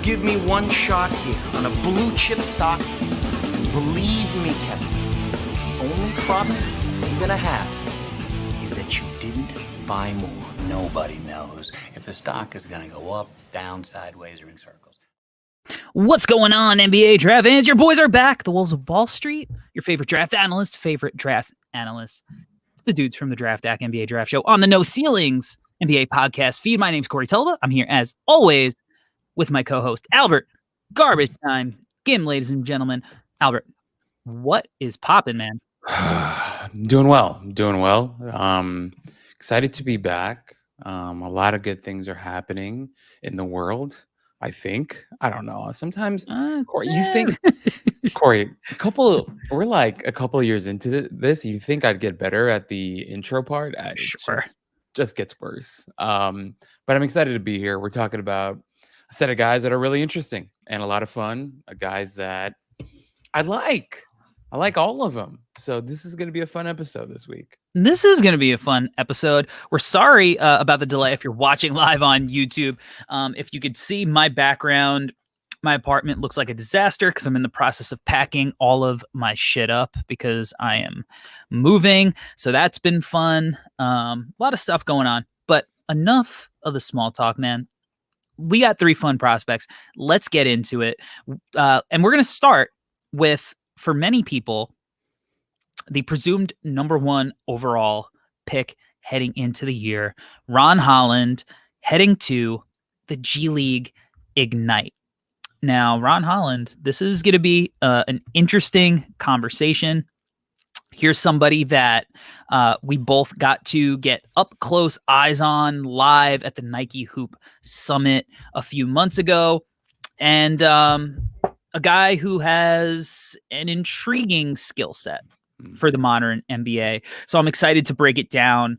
give me one shot here on a blue chip stock, believe me, Kevin, the only problem you're gonna have is that you didn't buy more. Nobody knows if the stock is gonna go up, down, sideways, or in circles. What's going on, NBA draft fans? Your boys are back. The Wolves of Wall Street, your favorite draft analyst. It's the dudes from the Draft Act NBA Draft Show on the No Ceilings NBA podcast feed. My name's Corey Tulva. I'm here, as always, with my co-host, Albert. Garbage time. Again, ladies and gentlemen. Albert, what is popping, man? Doing well. Excited to be back. A lot of good things are happening in the world, I think. I don't know. Sometimes, Corey, you think, Corey, we're like a couple of years into this. You think I'd get better at the intro part? Sure. Just gets worse. But I'm excited to be here. We're talking about a set of guys that are really interesting and a lot of fun. Guys that I like. I like all of them. So this is going to be a fun episode this week. This is going to be a fun episode. We're sorry about the delay if you're watching live on YouTube. If you could see my background, my apartment looks like a disaster because I'm in the process of packing all of my shit up because I am moving. So that's been fun. A lot of stuff going on. But enough of the small talk, man. We got 3 fun prospects. Let's get into it. And we're going to start with, for many people, the presumed number 1 overall pick heading into the year, Ron Holland, heading to the G League Ignite. Now, Ron Holland, this is going to be an interesting conversation. Here's somebody that we both got to get up close eyes on live at the Nike Hoop Summit a few months ago. And a guy who has an intriguing skill set for the modern NBA. So I'm excited to break it down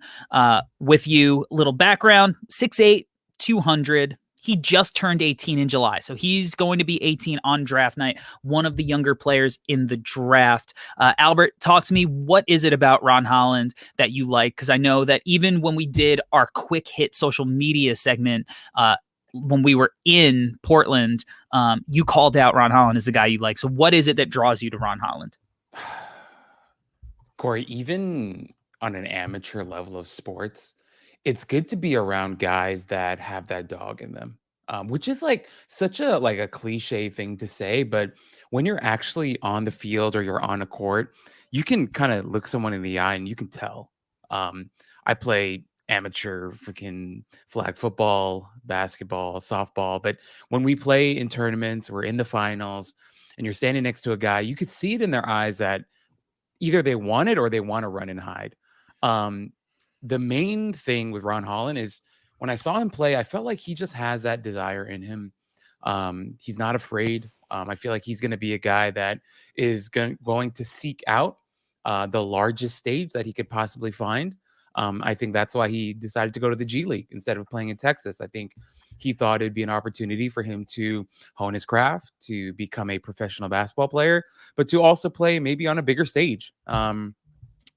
with you. Little background, 6'8", 200. He just turned 18 in July. So he's going to be 18 on draft night, one of the younger players in the draft. Albert, talk to me. What is it about Ron Holland that you like? Because I know that even when we did our quick hit social media segment, when we were in Portland, you called out Ron Holland as the guy you like. So what is it that draws you to Ron Holland? Corey, even on an amateur level of sports, it's good to be around guys that have that dog in them, which is like such a cliche thing to say. But when you're actually on the field or you're on a court, you can kind of look someone in the eye and you can tell. I play amateur freaking flag football, basketball, softball. But when we play in tournaments, we're in the finals and you're standing next to a guy, you could see it in their eyes that either they want it or they want to run and hide. The main thing with Ron Holland is when I saw him play, I felt like he just has that desire in him. He's not afraid. I feel like he's going to be a guy that is going to seek out the largest stage that he could possibly find. I think that's why he decided to go to the G League instead of playing in Texas. I think he thought it'd be an opportunity for him to hone his craft, to become a professional basketball player, but to also play maybe on a bigger stage,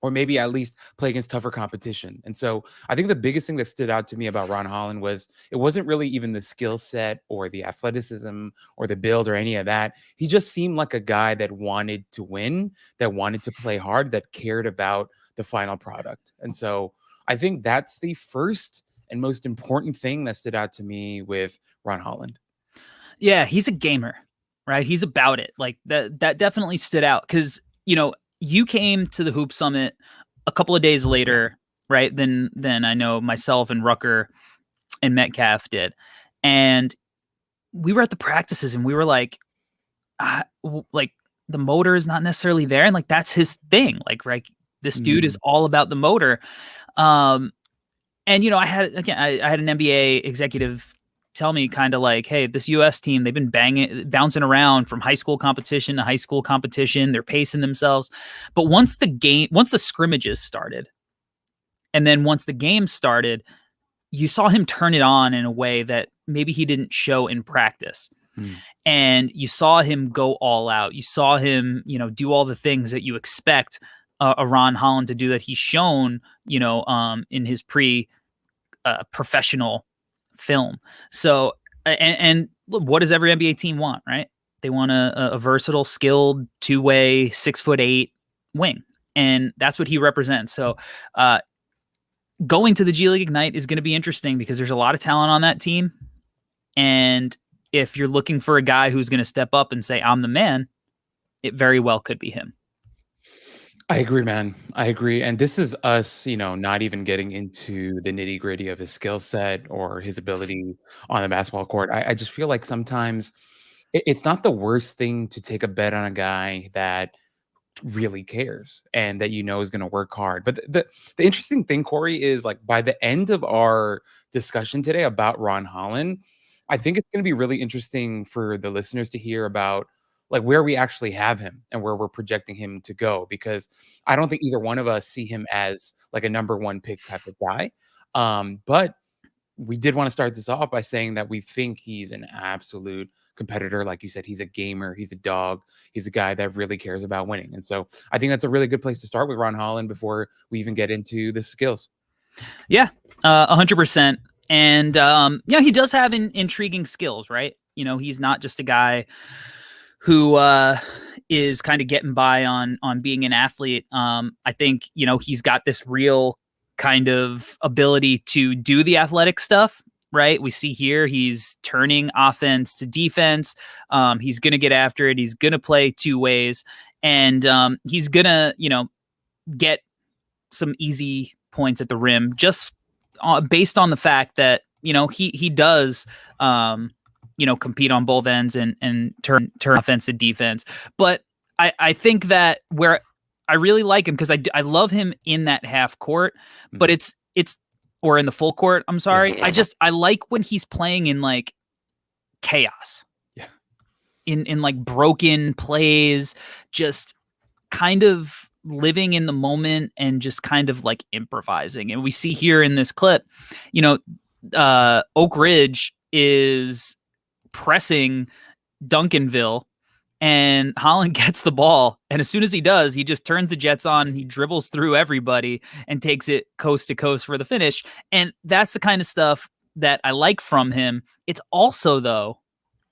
or maybe at least play against tougher competition. And so I think the biggest thing that stood out to me about Ron Holland was it wasn't really even the skill set or the athleticism or the build or any of that. He just seemed like a guy that wanted to win, that wanted to play hard, that cared about the final product. And so I think that's the first and most important thing that stood out to me with Ron Holland. Yeah, he's a gamer, right? He's about it. Like that definitely stood out because, you came to the Hoop Summit a couple of days later, right? Than I know myself and Rucker and Metcalf did. And we were at the practices and we were like the motor is not necessarily there. And like, that's his thing. Like, right. This dude is all about the motor. And, I had an NBA executive tell me kind of like, hey, this US team, they've been bouncing around from high school competition to high school competition. They're pacing themselves. But once the scrimmages started, and then once the game started, you saw him turn it on in a way that maybe he didn't show in practice. And you saw him go all out. You saw him, do all the things that you expect a Ron Holland to do that he's shown, in his professional film. So, and what does every NBA team want, right? They want a versatile, skilled, two-way, 6'8" wing, and that's what he represents. So, going to the G League Ignite is going to be interesting because there's a lot of talent on that team, and if you're looking for a guy who's going to step up and say, "I'm the man," it very well could be him. I agree, man. I agree. And this is us, not even getting into the nitty gritty of his skill set or his ability on the basketball court. I just feel like sometimes it's not the worst thing to take a bet on a guy that really cares and that is going to work hard. But the interesting thing, Corey, is like by the end of our discussion today about Ron Holland, I think it's going to be really interesting for the listeners to hear about like where we actually have him and where we're projecting him to go, because I don't think either one of us see him as like a number one pick type of guy. But we did want to start this off by saying that we think he's an absolute competitor. Like you said, he's a gamer, he's a dog, he's a guy that really cares about winning. And so I think that's a really good place to start with Ron Holland before we even get into the skills. Yeah, 100%. And he does have intriguing skills, right? He's not just a guy who is kind of getting by on being an athlete. I think, he's got this real kind of ability to do the athletic stuff, right? We see here he's turning offense to defense. He's going to get after it. He's going to play two ways, and he's going to, get some easy points at the rim just based on the fact that, he does, compete on both ends and turn offense to defense. But I think that where I really like him, because I love him in that half court, but it's or in the full court. I'm sorry. I like when he's playing in like chaos. Yeah. In like broken plays, just kind of living in the moment and just kind of like improvising. And we see here in this clip, Oak Ridge is pressing Duncanville, and Holland gets the ball, and as soon as he does, he just turns the Jets on, he dribbles through everybody and takes it coast to coast for the finish. And that's the kind of stuff that I like from him. It's also, though,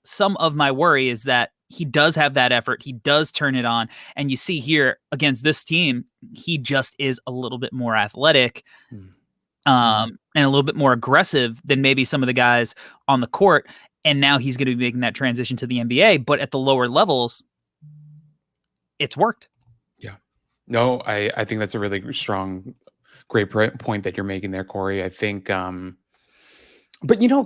some of my worry is that he does have that effort, he does turn it on, and you see here against this team, he just is a little bit more athletic and a little bit more aggressive than maybe some of the guys on the court. And now he's going to be making that transition to the NBA. But at the lower levels, it's worked. Yeah. No, I think that's a really strong, great point that you're making there, Corey. I think, but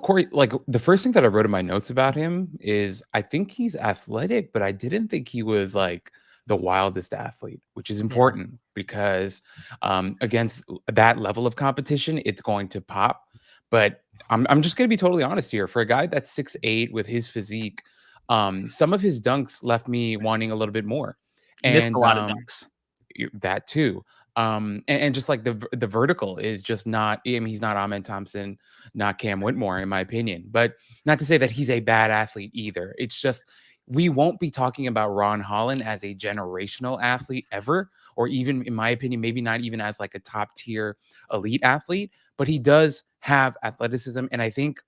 Corey, like the first thing that I wrote in my notes about him is I think he's athletic, but I didn't think he was like the wildest athlete, which is important because against that level of competition, it's going to pop. But I'm just going to be totally honest here. For a guy that's 6'8" with his physique, some of his dunks left me wanting a little bit more. And a lot of dunks. That too. And just like the vertical is just not, I mean, he's not Amen Thompson, not Cam Whitmore, in my opinion. But not to say that he's a bad athlete either. It's just we won't be talking about Ron Holland as a generational athlete ever, or even, in my opinion, maybe not even as like a top tier elite athlete, but he does have athleticism. And I think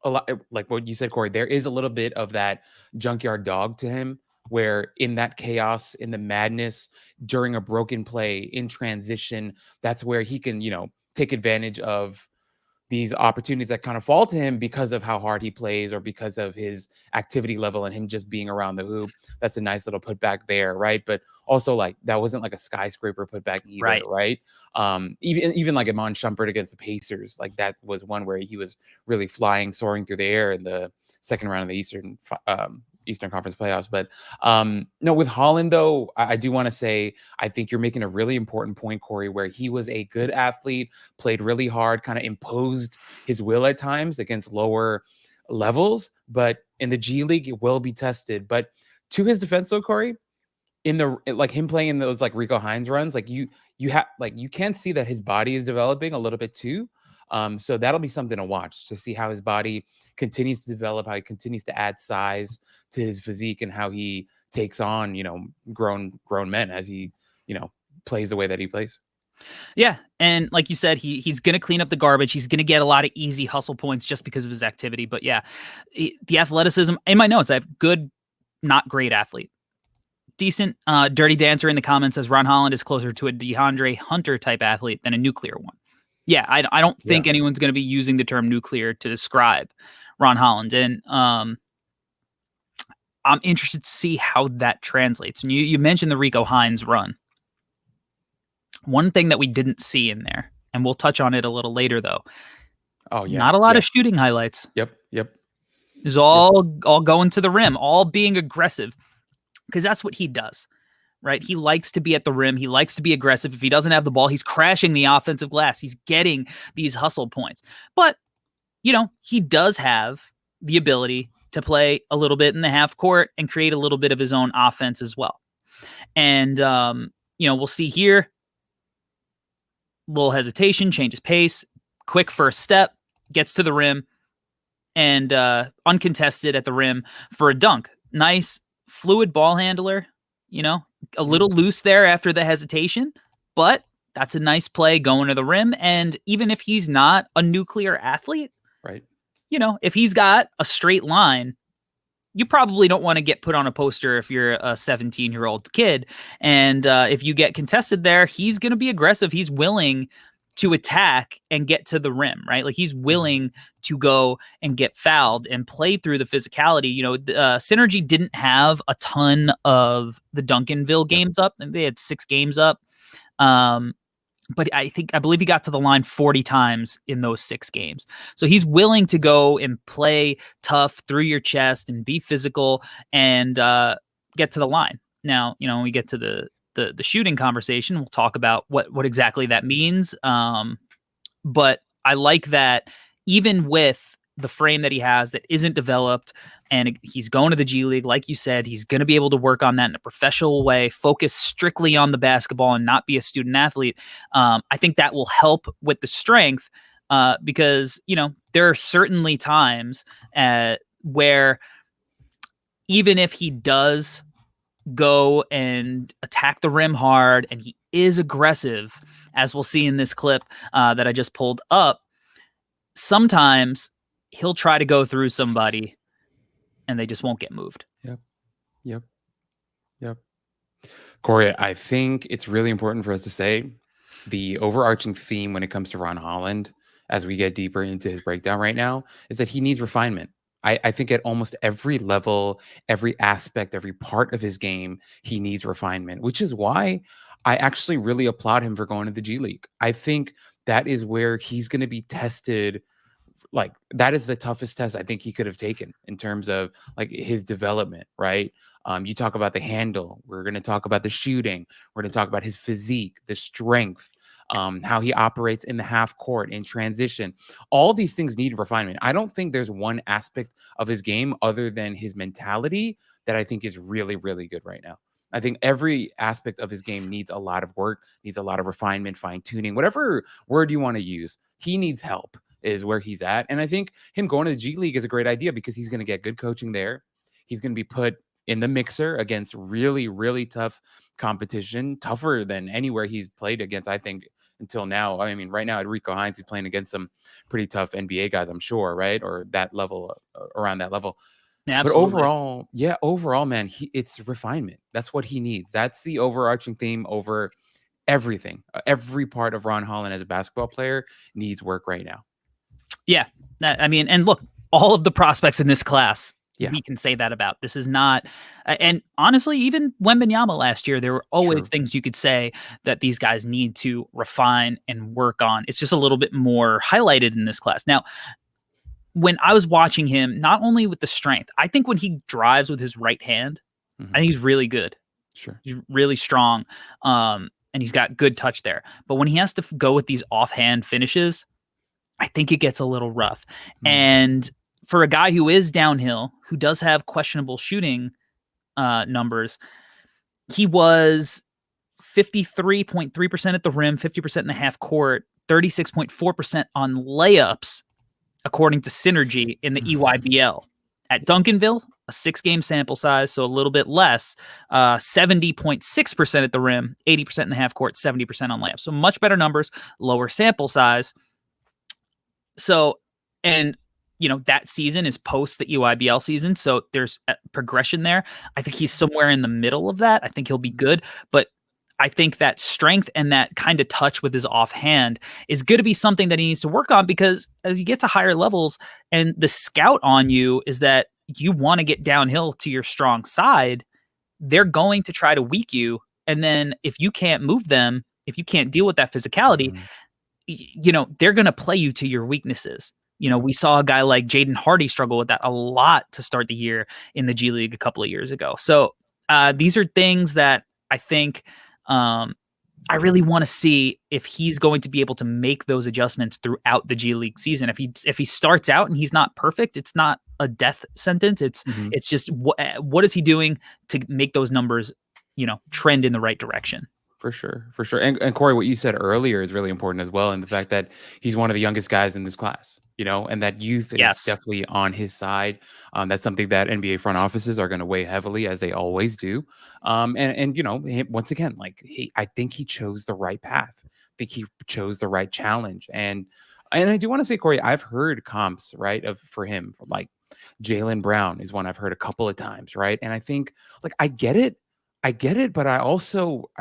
a lot, like what you said, Corey, there is a little bit of that junkyard dog to him, where in that chaos, in the madness, during a broken play, in transition, that's where he can, take advantage of these opportunities that kind of fall to him because of how hard he plays or because of his activity level and him just being around the hoop. That's a nice little putback there, right? But also, like, that wasn't like a skyscraper putback either, right? Even like Iman Shumpert against the Pacers, like that was one where he was really flying, soaring through the air in the second round of the Eastern Conference playoffs. But no, with Holland, though, I do want to say, I think you're making a really important point, Corey, where he was a good athlete, played really hard, kind of imposed his will at times against lower levels. But in the G League, it will be tested. But to his defense, though, Corey, like him playing in those like Rico Hines runs, like you can see that his body is developing a little bit too. So that'll be something to watch, to see how his body continues to develop, how he continues to add size to his physique, and how he takes on, grown men as he, plays the way that he plays. Yeah, and like you said, he's going to clean up the garbage. He's going to get a lot of easy hustle points just because of his activity. But yeah, the athleticism in my notes, I have good, not great athlete. Decent. Dirty Dancer in the comments says Ron Holland is closer to a DeAndre Hunter type athlete than a nuclear one. Yeah, I don't think anyone's going to be using the term nuclear to describe Ron Holland. And I'm interested to see how that translates. And you mentioned the Rico Hines run. One thing that we didn't see in there, and we'll touch on it a little later, though. Oh, yeah. Not a lot of shooting highlights. Yep. It's all going to the rim, all being aggressive, because that's what he does, right? He likes to be at the rim. He likes to be aggressive. If he doesn't have the ball, he's crashing the offensive glass. He's getting these hustle points. But, he does have the ability to play a little bit in the half court and create a little bit of his own offense as well. And, we'll see here. Little hesitation, changes pace, quick first step, gets to the rim, and uncontested at the rim for a dunk. Nice, fluid ball handler, a little loose there after the hesitation, but that's a nice play going to the rim. And even if he's not a nuclear athlete, right? If he's got a straight line, you probably don't want to get put on a poster if you're a 17-year-old kid. And if you get contested there, he's going to be aggressive. He's willing to attack and get to the rim, right? Like he's willing to go and get fouled and play through the physicality. Synergy didn't have a ton of the Duncanville games up. They had 6 games up. But I believe he got to the line 40 times in those 6 games. So he's willing to go and play tough through your chest and be physical and get to the line. Now, when we get to the shooting conversation, we'll talk about what exactly that means. But I like that even with the frame that he has that isn't developed, and he's going to the G League, like you said, he's going to be able to work on that in a professional way, focus strictly on the basketball and not be a student athlete. I think that will help with the strength because, there are certainly times where even if he does go and attack the rim hard and he is aggressive, as we'll see in this clip that I just pulled up, sometimes he'll try to go through somebody and they just won't get moved. Yep. Corey, I think it's really important for us to say the overarching theme when it comes to Ron Holland, as we get deeper into his breakdown right now, is that he needs refinement. I think at almost every level, every aspect, every part of his game, he needs refinement, which is why I actually really applaud him for going to the G League. I think that is where he's going to be tested. Like that is the toughest test I think he could have taken in terms of like his development, right? You talk about the handle. We're going to talk about the shooting. We're going to talk about his physique, the strength, how he operates in the half court, in transition. All these things need refinement. I don't think there's one aspect of his game other than his mentality that I think is really, really good right now. I think every aspect of his game needs a lot of work, needs a lot of refinement, fine tuning, whatever word you want to use. He needs help is where he's at. And I think him going to the G League is a great idea because he's going to get good coaching there. He's going to be put in the mixer against really, really tough competition, tougher than anywhere he's played against, I think, until now. I mean, right now at Rico Hines, he's playing against some pretty tough NBA guys, I'm sure, right? Or that level, around that level. Yeah, absolutely. But overall, man, it's refinement. That's what he needs. That's the overarching theme over everything. Every part of Ron Holland as a basketball player needs work right now. Yeah. And look, all of the prospects in this class, we can say that about. This is not, and honestly, even Wembanyama last year, there were always things you could say that these guys need to refine and work on. It's just a little bit more highlighted in this class. Now, when I was watching him, not only with the strength, I think when he drives with his right hand, I think he's really good. Sure. He's really strong. And he's got good touch there. But when he has to go with these offhand finishes, I think it gets a little rough. And for a guy who is downhill, who does have questionable shooting numbers, he was 53.3% at the rim, 50% in the half court, 36.4% on layups, according to Synergy in the EYBL. At Duncanville, a 6-game sample size, so a little bit less, 70.6% at the rim, 80% in the half court, 70% on layups. So much better numbers, lower sample size. So, and that season is post the EYBL season. So there's a progression there. I think he's somewhere in the middle of that. I think he'll be good, but I think that strength and that kind of touch with his offhand is going to be something that he needs to work on, because as you get to higher levels and the scout on you is that you want to get downhill to your strong side, they're going to try to weak you. And then if you can't move them, if you can't deal with that physicality, they're going to play you to your weaknesses. We saw a guy like Jaden Hardy struggle with that a lot to start the year in the G League a couple of years ago. So these are things that I think I really want to see if he's going to be able to make those adjustments throughout the G League season. If he starts out and he's not perfect, it's not a death sentence. It's just what is he doing to make those numbers, trend in the right direction. For sure. And Corey, what you said earlier is really important as well. And the fact that he's one of the youngest guys in this class, and that youth is definitely on his side. That's something that NBA front offices are going to weigh heavily, as they always do. Once again, I think he chose the right path. I think he chose the right challenge. And I do want to say, Corey, I've heard comps, right, for him, like Jaylen Brown is one I've heard a couple of times, right? And I think, I get it, but I also,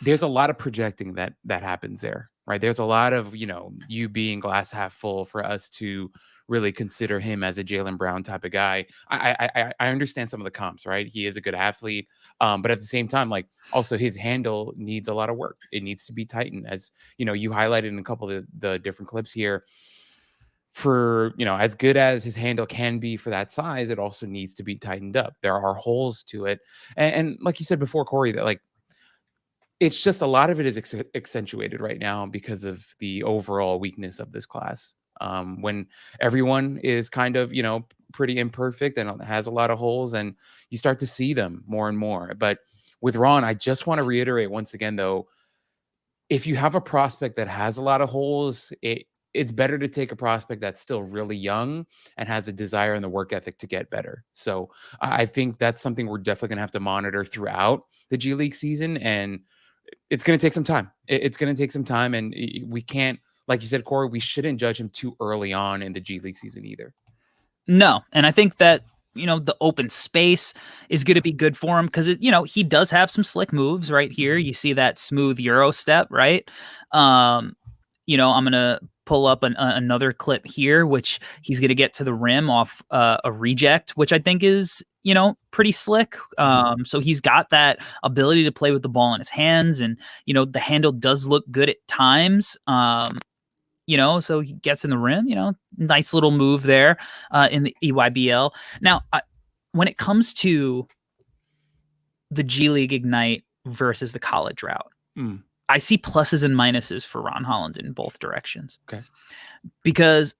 there's a lot of projecting that happens there, right? There's a lot of, you being glass half full for us to really consider him as a Jaylen Brown type of guy. I understand some of the comps, right? He is a good athlete. But at the same time, also his handle needs a lot of work. It needs to be tightened, as, you highlighted in a couple of the different clips here. For, as good as his handle can be for that size, it also needs to be tightened up. There are holes to it. And like you said before, Corey, that it's just a lot of it is accentuated right now because of the overall weakness of this class. When everyone is kind of, pretty imperfect and has a lot of holes, and you start to see them more and more. But with Ron, I just want to reiterate once again, though, if you have a prospect that has a lot of holes, it's better to take a prospect that's still really young and has a desire and the work ethic to get better. So I think that's something we're definitely going to have to monitor throughout the G League season. And it's going to take some time. It's going to take some time. And we can't, like you said, Corey, we shouldn't judge him too early on in the G League season either. No. And I think that, the open space is going to be good for him because, he does have some slick moves right here. You see that smooth Euro step, right? I'm going to pull up another clip here, which he's going to get to the rim off a reject, which I think is, pretty slick. So he's got that ability to play with the ball in his hands, and, the handle does look good at times. So he gets in the rim, nice little move there in the EYBL. Now, when it comes to the G League Ignite versus the college route, I see pluses and minuses for Ron Holland in both directions. Okay. Because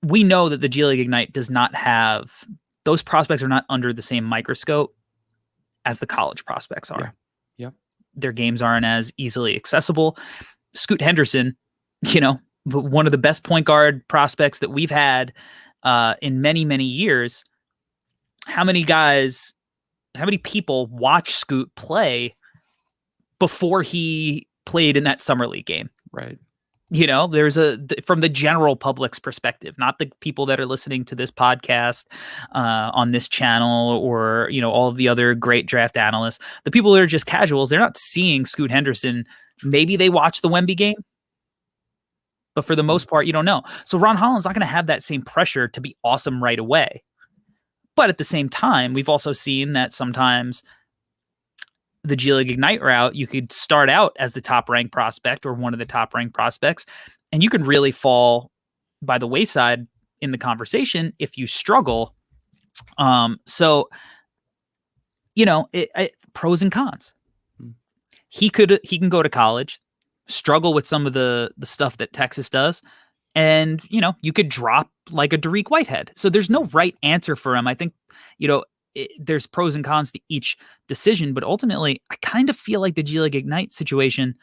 we know that the G League Ignite does not have, those prospects are not under the same microscope as the college prospects are. Yeah. Their games aren't as easily accessible. Scoot Henderson, one of the best point guard prospects that we've had in many, many years. How many people watch Scoot play before he played in that summer league game? Right. There's from the general public's perspective, not the people that are listening to this podcast on this channel, or, all of the other great draft analysts, the people that are just casuals, they're not seeing Scoot Henderson. Maybe they watch the Wemby game, but for the most part, you don't know. So Ron Holland's not going to have that same pressure to be awesome right away. But at the same time, we've also seen that sometimes the G League Ignite route, you could start out as the top ranked prospect or one of the top ranked prospects, and you can really fall by the wayside in the conversation if you struggle. So, pros and cons. He can go to college, struggle with some of the stuff that Texas does, and, you could drop like a Dariq Whitehead. So there's no right answer for him. I think, there's pros and cons to each decision, but ultimately I kind of feel like the G League Ignite situation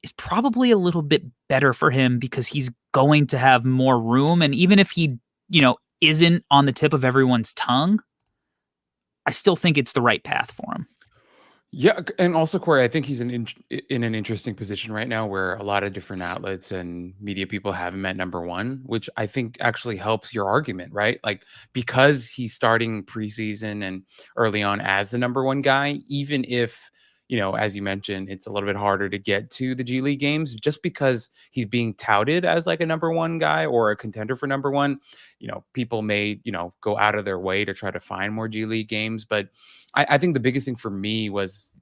is probably a little bit better for him because he's going to have more room. And even if he, isn't on the tip of everyone's tongue, I still think it's the right path for him. Yeah, and also Corey, I think he's in an interesting position right now where a lot of different outlets and media people have him at number one, which I think actually helps your argument, right? Like because he's starting preseason and early on as the number one guy, even if as you mentioned, it's a little bit harder to get to the G League games just because he's being touted as like a number one guy or a contender for number one. People may, go out of their way to try to find more G League games. But I think the biggest thing for me was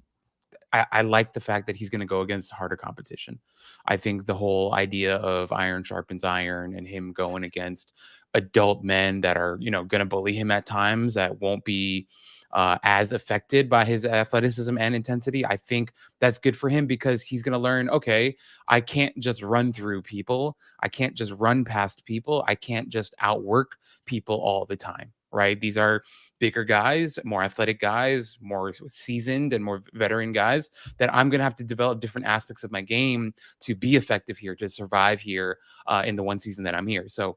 I like the fact that he's going to go against harder competition. I think the whole idea of iron sharpens iron and him going against adult men that are, going to bully him at times that won't be as affected by his athleticism and intensity. I think that's good for him because he's going to learn, okay, I can't just run through people. I can't just run past people. I can't just outwork people all the time, right? These are bigger guys, more athletic guys, more seasoned and more veteran guys that I'm going to have to develop different aspects of my game to be effective here, to survive here in the one season that I'm here. So,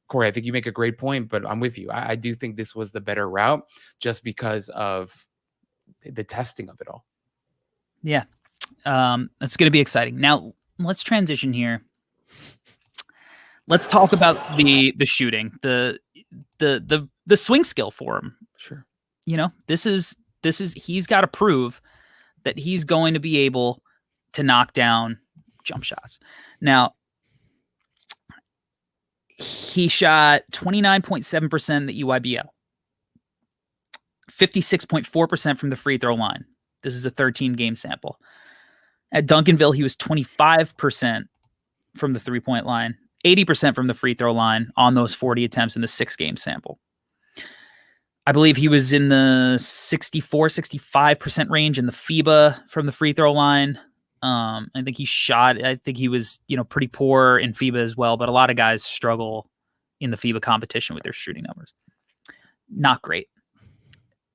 Corey, I think you make a great point, but I'm with you. I do think this was the better route just because of the testing of it all. Yeah. It's going to be exciting. Now, let's transition here. Let's talk about the shooting, the swing skill for him. Sure. This is he's got to prove that he's going to be able to knock down jump shots. Now, he shot 29.7% at EYBL, 56.4% from the free throw line. This is a 13-game sample. At Duncanville, he was 25% from the three-point line, 80% from the free throw line on those 40 attempts in the 6-game sample. I believe he was in the 64-65% range in the FIBA from the free throw line. I think he was, pretty poor in FIBA as well, but a lot of guys struggle in the FIBA competition with their shooting numbers. Not great.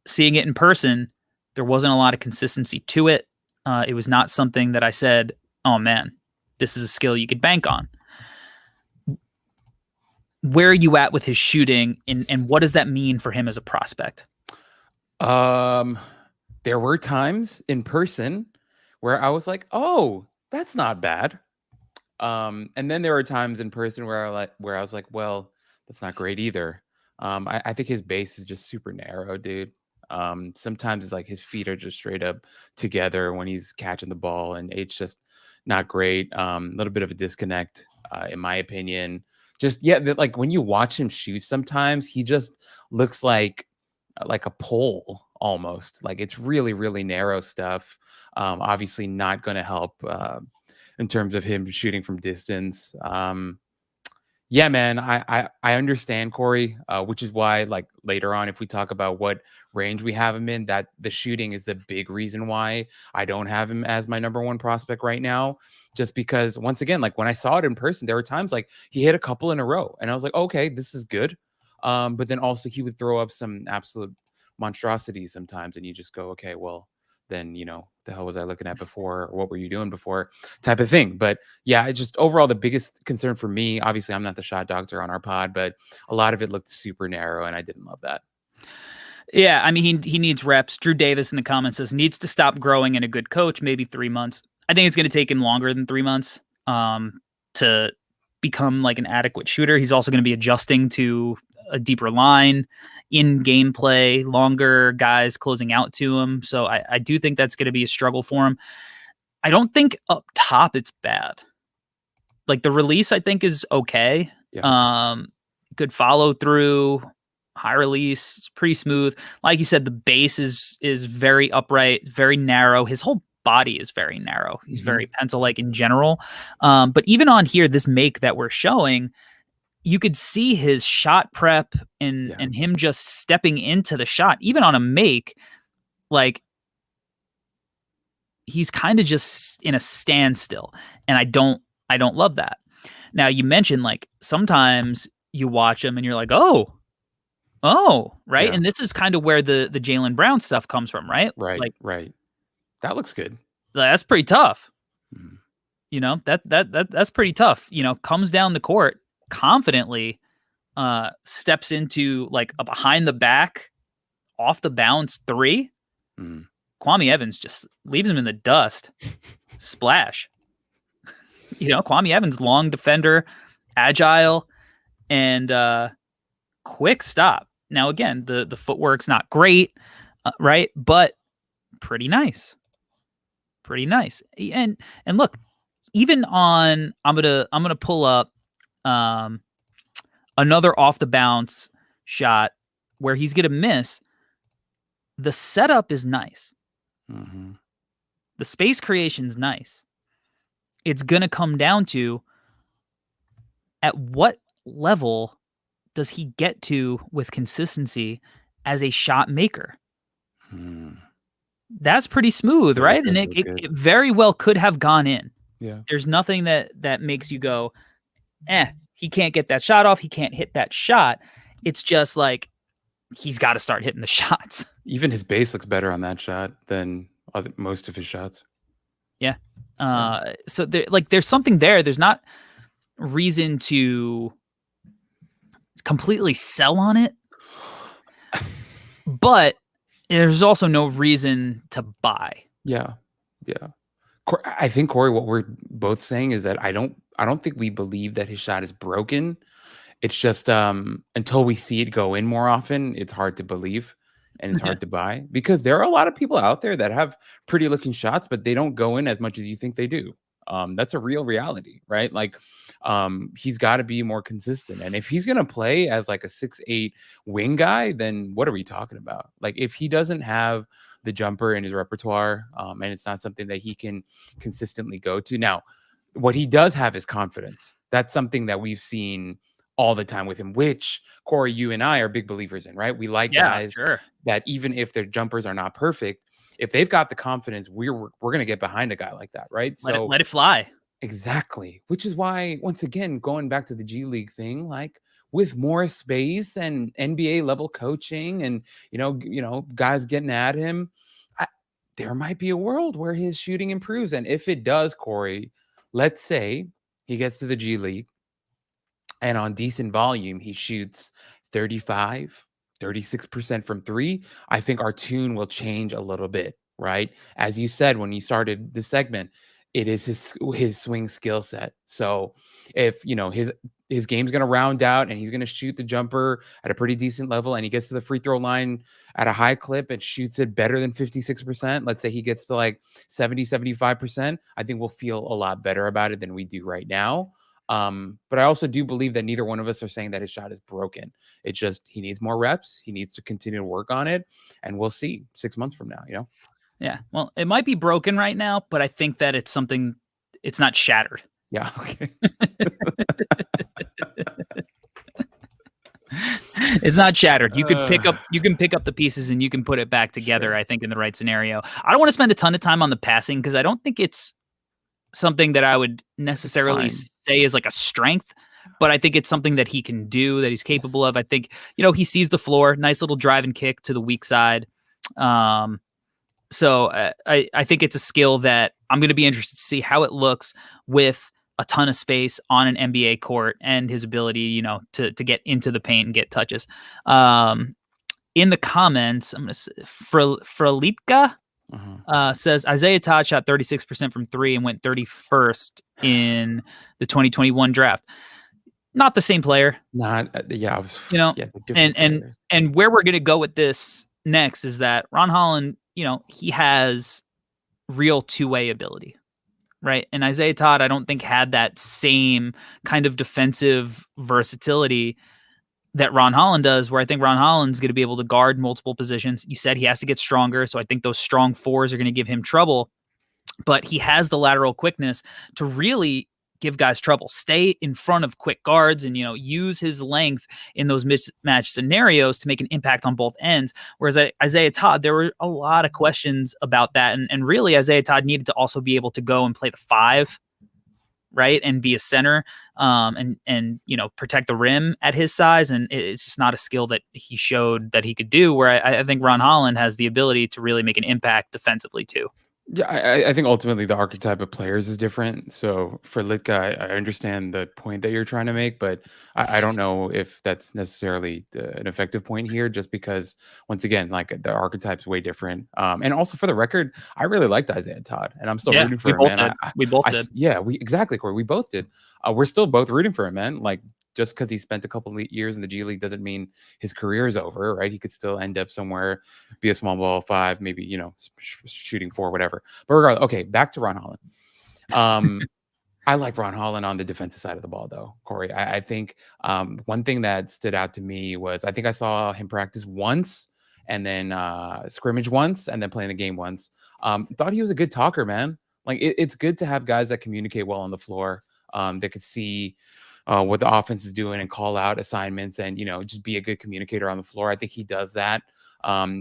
Seeing it in person, there wasn't a lot of consistency to it. It was not something that I said, oh man, this is a skill you could bank on. Where are you at with his shooting and what does that mean for him as a prospect? There were times in person where I was like, oh, that's not bad. And then there were times in person where I was like, well, that's not great either. I think his base is just super narrow, dude. Sometimes it's like his feet are just straight up together when he's catching the ball, and it's just not great. A little bit of a disconnect, in my opinion. Just like when you watch him shoot, sometimes he just looks like a pole almost. Like it's really, really narrow stuff. Obviously, not going to help in terms of him shooting from distance. Yeah, man, I understand, Corey, which is why, like, later on, if we talk about what range we have him in, that the shooting is the big reason why I don't have him as my number one prospect right now. Just because, once again, like when I saw it in person, there were times like he hit a couple in a row, and I was like, okay, this is good. But then also he would throw up some absolute monstrosities sometimes, and you just go, okay, well, then the hell was I looking at before, or what were you doing before, type of thing. But yeah, it just overall the biggest concern for me, obviously I'm not the shot doctor on our pod, but a lot of it looked super narrow and I didn't love that. Yeah, I mean, he needs reps. Drew Davis in the comments says needs to stop growing in a good coach, maybe 3 months. I think it's going to take him longer than 3 months to become like an adequate shooter. He's also going to be adjusting to a deeper line, in gameplay, longer guys closing out to him. So I do think that's going to be a struggle for him. I don't think up top it's bad. Like the release, I think is okay. Yeah. Good follow through, high release, it's pretty smooth. Like you said, the base is very upright, very narrow. His whole body is very narrow. He's very pencil-like in general. But even on here, this make that we're showing, you could see his shot prep and him just stepping into the shot, even on a make, like he's kind of just in a standstill. And I don't love that. Now you mentioned like sometimes you watch him and you're like, oh, right. Yeah. And this is kind of where the Jaylen Brown stuff comes from, right? Right. Like, right. That looks good. That's pretty tough. That's pretty tough. Comes down the court confidently, steps into like a behind the back, off the bounce 3, Kwame Evans just leaves him in the dust. Splash. Kwame Evans, long defender, agile, and quick stop. Now, again, the footwork's not great, right? But pretty nice. Pretty nice. And look, even on, I'm gonna pull up another off the bounce shot where he's gonna miss. The setup is nice. The space creation's nice. It's gonna come down to at what level does he get to with consistency as a shot maker. That's pretty smooth, right? And it very well could have gone in. Yeah. There's nothing that makes you go, he can't get that shot off. He can't hit that shot. It's just like, he's got to start hitting the shots. Even his base looks better on that shot than most of his shots. Yeah. So there's something there. There's not reason to completely sell on it, but there's also no reason to buy. Yeah. I think, Corey, what we're both saying is that I don't think we believe that his shot is broken. It's just until we see it go in more often, it's hard to believe and it's hard to buy, because there are a lot of people out there that have pretty looking shots, but they don't go in as much as you think they do. That's a real reality, right? Like, he's got to be more consistent. And if he's going to play as like a 6'8" wing guy, then what are we talking about? Like, if he doesn't have the jumper in his repertoire, and it's not something that he can consistently go to. Now, what he does have is confidence. That's something that we've seen all the time with him, which, Corey, you and I are big believers in, right? We like guys that even if their jumpers are not perfect, if they've got the confidence, we're going to get behind a guy like that, right? Let it fly. Exactly. Which is why, once again, going back to the G League thing, like with more space and NBA level coaching and, guys getting at him, there might be a world where his shooting improves. And if it does, Corey, let's say he gets to the G League and on decent volume, he shoots 35, 36% from 3. I think our tune will change a little bit, right? As you said when you started the segment, it is his swing skill set. So if, his game's going to round out and he's going to shoot the jumper at a pretty decent level and he gets to the free throw line at a high clip and shoots it better than 56%, let's say he gets to like 70, 75%, I think we'll feel a lot better about it than we do right now. But I also do believe that neither one of us are saying that his shot is broken. It's just, he needs more reps. He needs to continue to work on it, and we'll see 6 months from now, Yeah. Well, it might be broken right now, but I think that it's not shattered. Yeah. Okay. It's not shattered. You can pick up the pieces and you can put it back together, sure. I think, in the right scenario. I don't want to spend a ton of time on the passing because I don't think it's something that I would necessarily say is like a strength, but I think it's something that he can do, that he's capable of. I think, he sees the floor, nice little drive and kick to the weak side. So I think it's a skill that I'm going to be interested to see how it looks with a ton of space on an NBA court and his ability, to get into the paint and get touches. In the comments, I'm going to Fralipka says Isaiah Todd shot 36% from 3 and went 31st in the 2021 draft. Not the same player. And where we're going to go with this next is that Ron Holland, he has real two-way ability, right? And Isaiah Todd, I don't think had that same kind of defensive versatility that Ron Holland does, where I think Ron Holland's going to be able to guard multiple positions. You said he has to get stronger, so I think those strong fours are going to give him trouble, but he has the lateral quickness to really give guys trouble, stay in front of quick guards and, use his length in those mismatch scenarios to make an impact on both ends. Whereas Isaiah Todd, there were a lot of questions about that. And really Isaiah Todd needed to also be able to go and play the 5, right? And be a center, and protect the rim at his size. And it's just not a skill that he showed that he could do, where I think Ron Holland has the ability to really make an impact defensively too. Yeah, I think ultimately the archetype of players is different. So for Litka, I understand the point that you're trying to make, but I don't know if that's necessarily an effective point here, just because once again, like the archetype's way different. And also for the record, I really liked Isaiah Todd, and I'm still Yeah, rooting we for him, both man. did. We both did. Yeah, we exactly, Corey. We both did. We're still both rooting for him, man. Like just because he spent a couple of years in the G League doesn't mean his career is over, right? He could still end up somewhere, be a small ball five, maybe shooting four, whatever. But regardless, okay, back to Ron Holland. I like Ron Holland on the defensive side of the ball, though, Corey. I think one thing that stood out to me was I think I saw him practice once and then scrimmage once and then playing the game once. Thought he was a good talker, man. Like it's good to have guys that communicate well on the floor, that could see what the offense is doing and call out assignments and just be a good communicator on the floor. I think he does that.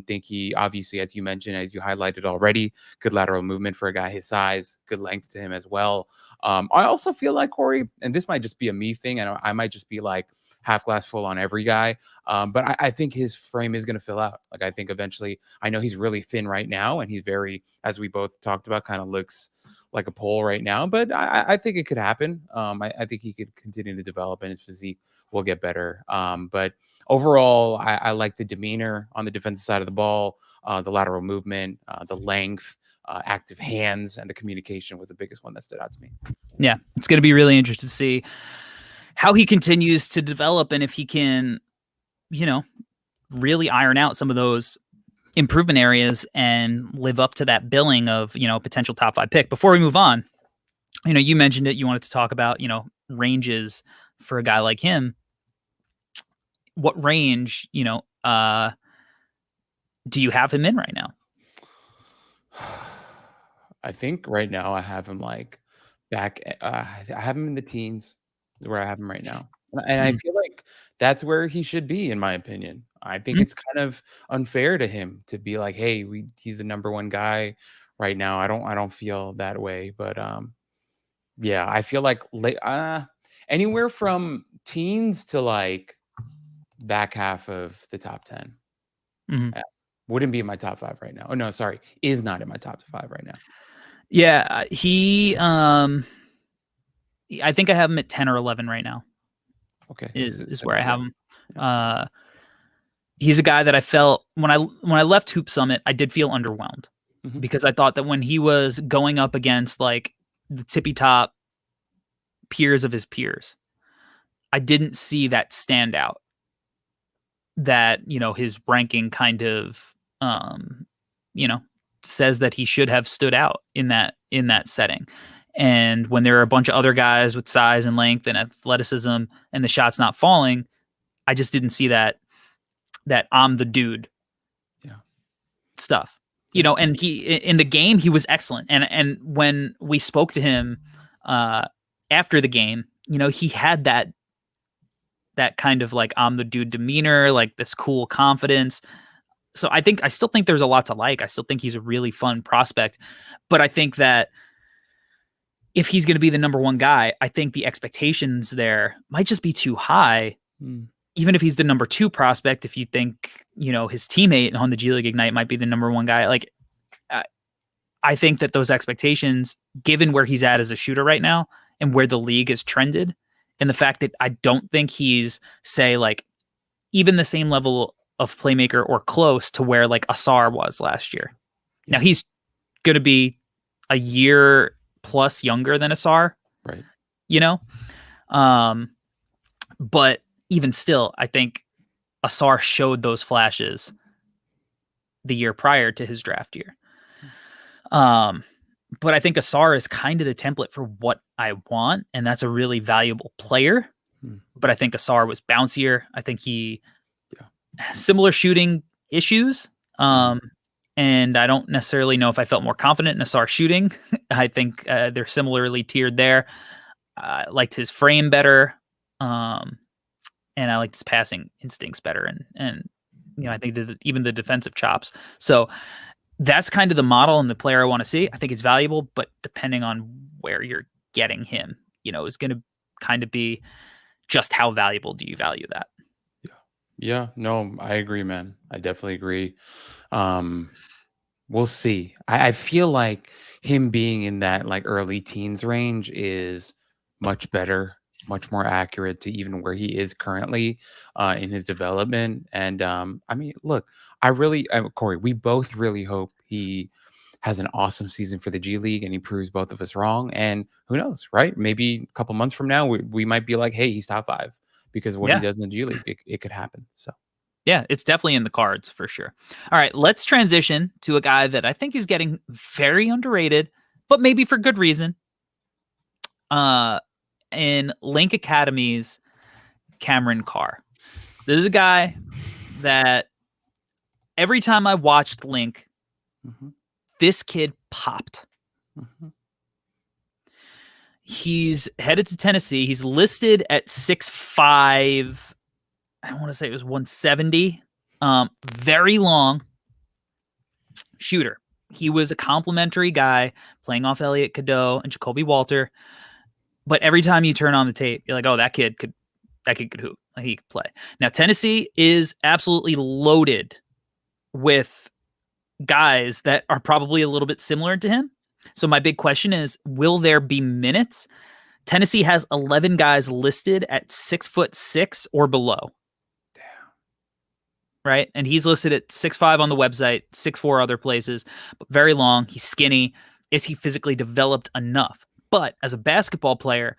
Think he obviously, as you mentioned, as you highlighted already, good lateral movement for a guy his size, good length to him as well. I also feel like Corey, and this might just be a me thing, and I might just be like half glass full on every guy. But I think his frame is going to fill out. Like I think eventually, I know he's really thin right now, and he's very, as we both talked about, kind of looks like a pole right now. But I think it could happen. I think he could continue to develop, and his physique will get better. But overall, I like the demeanor on the defensive side of the ball, the lateral movement, the length, active hands, and the communication was the biggest one that stood out to me. Yeah, it's going to be really interesting to see how he continues to develop and if he can, really iron out some of those improvement areas and live up to that billing of, potential top 5 pick. Before we move on, you mentioned it, you wanted to talk about, ranges for a guy like him. What range, do you have him in right now? I think right now I have him like back. I have him in the teens, where I have him right now, and I feel like that's where he should be, in my opinion. I think it's kind of unfair to him to be like, "Hey, he's the number one guy right now." I don't feel that way, but yeah, I feel like anywhere from teens to like back half of the top 10. Wouldn't be in my top 5 right now. Oh no, sorry, is not in my top 5 right now. Yeah, he I think I have him at 10 or 11 right now. Okay. Is where I have him. He's a guy that I felt when I left Hoop Summit, I did feel underwhelmed because I thought that when he was going up against like the tippy top peers of his peers, I didn't see that standout that, his ranking kind of, says that he should have stood out in that setting. And when there are a bunch of other guys with size and length and athleticism and the shot's not falling, I just didn't see that I'm the dude stuff. And he in the game he was excellent. And when we spoke to him after the game, he had that kind of like I'm the dude demeanor, like this cool confidence. So I still think there's a lot to like. I still think he's a really fun prospect, but I think that if he's going to be the number one guy, I think the expectations there might just be too high. Even if he's the number 2 prospect, if you think, his teammate on the G League Ignite might be the number 1 guy, like I think that those expectations, given where he's at as a shooter right now and where the league has trended, and the fact that I don't think he's, say, like even the same level of playmaker or close to where like Asar was last year. Now he's going to be a year plus younger than Asar, right? But even still, I think Asar showed those flashes the year prior to his draft year. But I think Asar is kind of the template for what I want, and that's a really valuable player. But I think Asar was bouncier. I think he has similar shooting issues. And I don't necessarily know if I felt more confident in Asar shooting. I think they're similarly tiered there. I liked his frame better. And I liked his passing instincts better. And I think even the defensive chops. So that's kind of the model and the player I want to see. I think it's valuable, but depending on where you're getting him, is going to kind of be just how valuable do you value that? Yeah, no, I agree, man. I definitely agree. We'll see. I feel like him being in that like early teens range is much better, much more accurate to even where he is currently in his development. And I mean, look, Corey, we both really hope he has an awesome season for the G League and he proves both of us wrong. And who knows, right? Maybe a couple months from now, we might be like, hey, he's top 5 because of what he does in the G League. It could happen. So. Yeah, it's definitely in the cards for sure. All right, let's transition to a guy that I think is getting very underrated, but maybe for good reason. In Link Academy's Cameron Carr. This is a guy that every time I watched Link, this kid popped. He's headed to Tennessee. He's listed at 6'5". I want to say it was 170. Very long shooter. He was a complimentary guy playing off Elliot Cadeau and Jacoby Walter. But every time you turn on the tape, you're like, oh, that kid could hoop. Like, he could play. Now, Tennessee is absolutely loaded with guys that are probably a little bit similar to him. So my big question is, will there be minutes? Tennessee has 11 guys listed at 6'6" or below. Damn. Right? And he's listed at 6'5" on the website, 6'4" other places, but very long. He's skinny. Is he physically developed enough? But as a basketball player,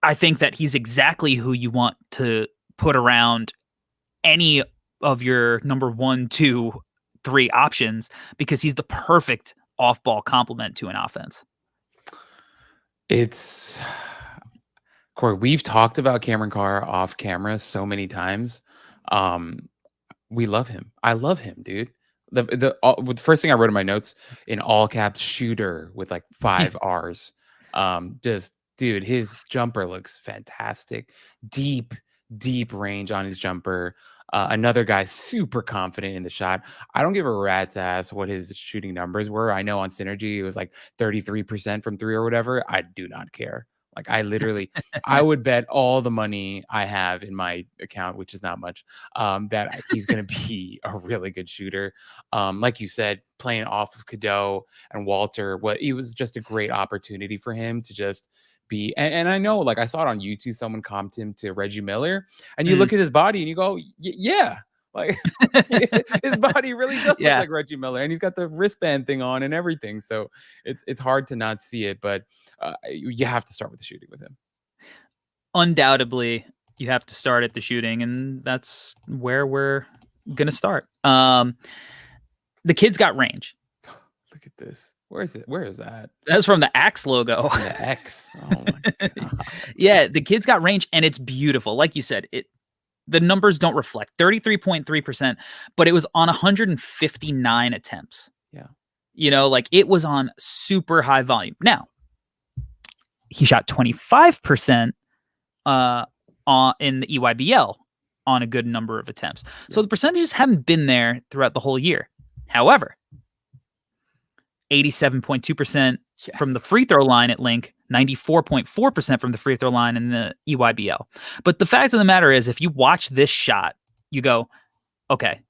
I think that he's exactly who you want to put around any of your number 1, 2, 3 options, because he's the perfect off-ball complement to an offense. It's Corey. We've talked about Cameron Carr off camera so many times. We love him. I love him, dude. The first thing I wrote in my notes in all caps, shooter with like 5 R's. Just dude, his jumper looks fantastic. Deep range on his jumper. Another guy super confident in the shot. I don't give a rat's ass what his shooting numbers were. I know on Synergy it was like 33% from 3 or whatever. I do not care. Like I would bet all the money I have in my account, which is not much, that he's going to be a really good shooter. Like you said, playing off of Cadeau and Walter, it was just a great opportunity for him to just be. And I know, like I saw it on YouTube, someone comped him to Reggie Miller, and you look at his body and you go, yeah. Like his body really does look like Reggie Miller, and he's got the wristband thing on and everything. So it's hard to not see it, but you have to start with the shooting with him. Undoubtedly, you have to start at the shooting, and that's where we're gonna start. The kid's got range. Look at this. Where is it? Where is that? That's from the Axe logo. The X. Oh my God. Yeah, the kid's got range, and it's beautiful. Like you said, the numbers don't reflect 33.3%, but it was on 159 attempts. Yeah. You know, like it was on super high volume. Now, he shot 25% in the EYBL on a good number of attempts. So the percentages haven't been there throughout the whole year. However, 87.2% from the free throw line at Link, 94.4% from the free throw line in the EYBL. But the fact of the matter is, if you watch this shot, you go, okay,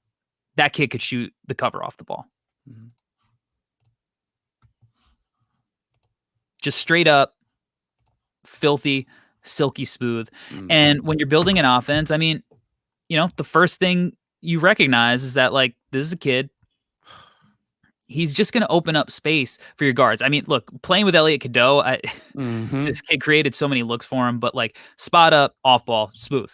that kid could shoot the cover off the ball. Mm-hmm. Just straight up, filthy, silky smooth. Mm-hmm. And when you're building an offense, I mean, you know, the first thing you recognize is that, like, this is a kid. He's just going to open up space for your guards. I mean, look, playing with Elliot Cadeau, this kid created so many looks for him, but like spot up, off ball, smooth.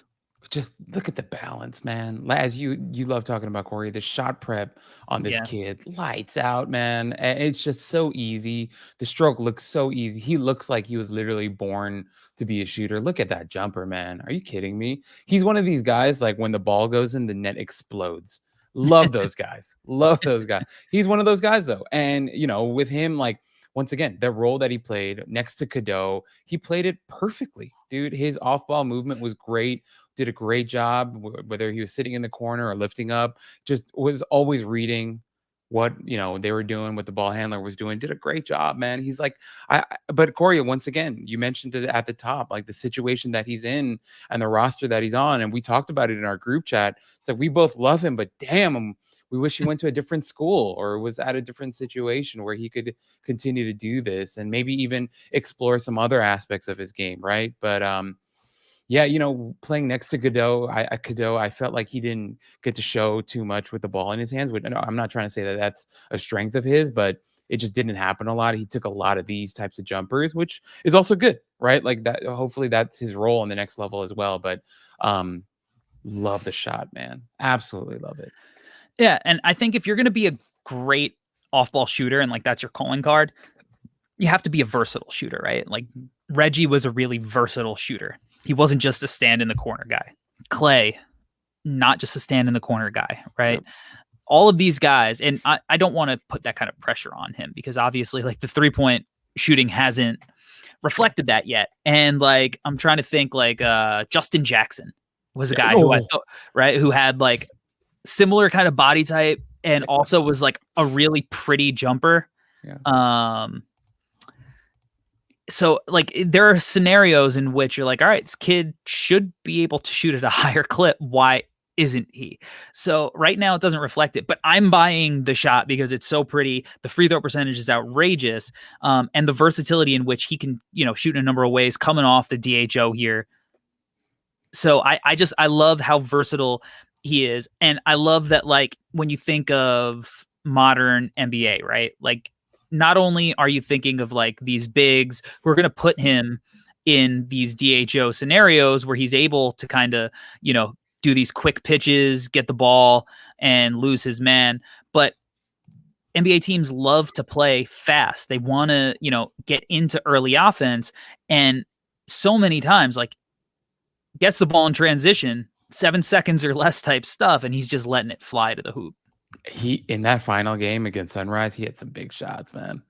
Just look at the balance, man. As you love talking about, Corey, the shot prep on this kid, lights out, man. And it's just so easy. The stroke looks so easy. He looks like he was literally born to be a shooter. Look at that jumper, man. Are you kidding me? He's one of these guys, like when the ball goes in, the net explodes. Love those guys. Love those guys. He's one of those guys, though. And, you know, with him, like, once again, the role that he played next to Cadeau, he played it perfectly, dude. His off-ball movement was great. Did a great job, whether he was sitting in the corner or lifting up. Just was always reading, what they were doing, what the ball handler was doing. Did a great job, man. He's like, but Corey, once again, you mentioned it at the top, like the situation that he's in and the roster that he's on, and we talked about it in our group chat. It's like we both love him, but damn, we wish he went to a different school or was at a different situation where he could continue to do this and maybe even explore some other aspects of his game, right? But yeah, playing next to Godot, I felt like he didn't get to show too much with the ball in his hands. I'm not trying to say that that's a strength of his, but it just didn't happen a lot. He took a lot of these types of jumpers, which is also good, right? Like that. Hopefully, that's his role on the next level as well. But love the shot, man. Absolutely love it. Yeah, and I think if you're going to be a great off-ball shooter and like that's your calling card, you have to be a versatile shooter, right? Like Reggie was a really versatile shooter. He wasn't just a stand in the corner guy. Clay, not just a stand in the corner guy, right? Yep. All of these guys, and I don't want to put that kind of pressure on him because obviously like the 3-point shooting hasn't reflected that yet. And like I'm trying to think like Justin Jackson was a guy who I thought, right, who had like similar kind of body type and also was like a really pretty jumper. Yeah. So like there are scenarios in which you're like, all right, this kid should be able to shoot at a higher clip. Why isn't he? So right now it doesn't reflect it, but I'm buying the shot because it's so pretty. The free throw percentage is outrageous. And the versatility in which he can, shoot in a number of ways coming off the DHO here. So I love how versatile he is. And I love that, like, when you think of modern NBA, right? Like, not only are you thinking of like these bigs who are going to put him in these DHO scenarios where he's able to kind of, do these quick pitches, get the ball and lose his man. But NBA teams love to play fast. They want to, get into early offense. And so many times, like, gets the ball in transition, 7 seconds or less type stuff, and he's just letting it fly to the hoop. He in that final game against Sunrise, he had some big shots, man.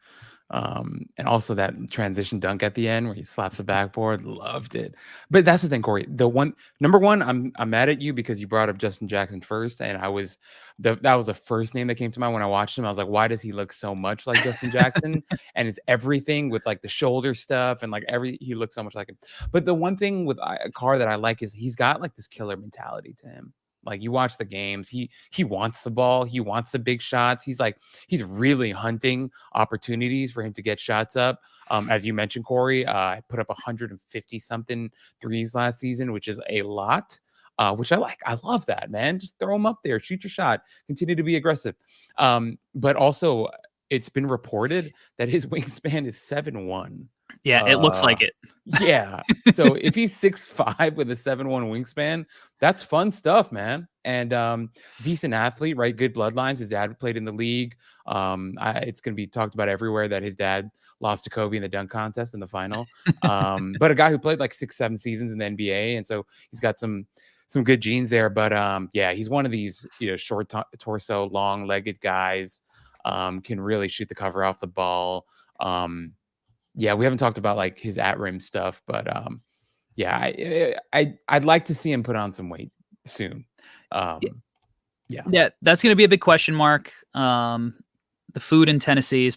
And also that transition dunk at the end where he slaps the backboard, loved it. But that's the thing, Corey. Number one, I'm mad at you because you brought up Justin Jackson first, and that was the first name that came to mind when I watched him. I was like, why does he look so much like Justin Jackson? And it's everything with like the shoulder stuff and like he looks so much like him. But the one thing with Carr that I like is he's got like this killer mentality to him. Like you watch the games, he wants the ball, he wants the big shots. He's really hunting opportunities for him to get shots up. As you mentioned, Corey, I put up 150 something threes last season, which is a lot. Which I like. I love that, man. Just throw them up there, shoot your shot, continue to be aggressive. But also, it's been reported that his wingspan is 7'1". Yeah, it looks like it. Yeah. So if he's 6'5" with a 7'1" wingspan, that's fun stuff, man. And decent athlete, right? Good bloodlines. His dad played in the league. It's going to be talked about everywhere that his dad lost to Kobe in the dunk contest in the final. But a guy who played like 6-7 seasons in the NBA, and so he's got some good genes there. But yeah, he's one of these short torso, long-legged guys. Can really shoot the cover off the ball. Yeah, we haven't talked about like his at-rim stuff, but yeah, I'd like to see him put on some weight soon. Yeah, that's going to be a big question mark. The food in Tennessee is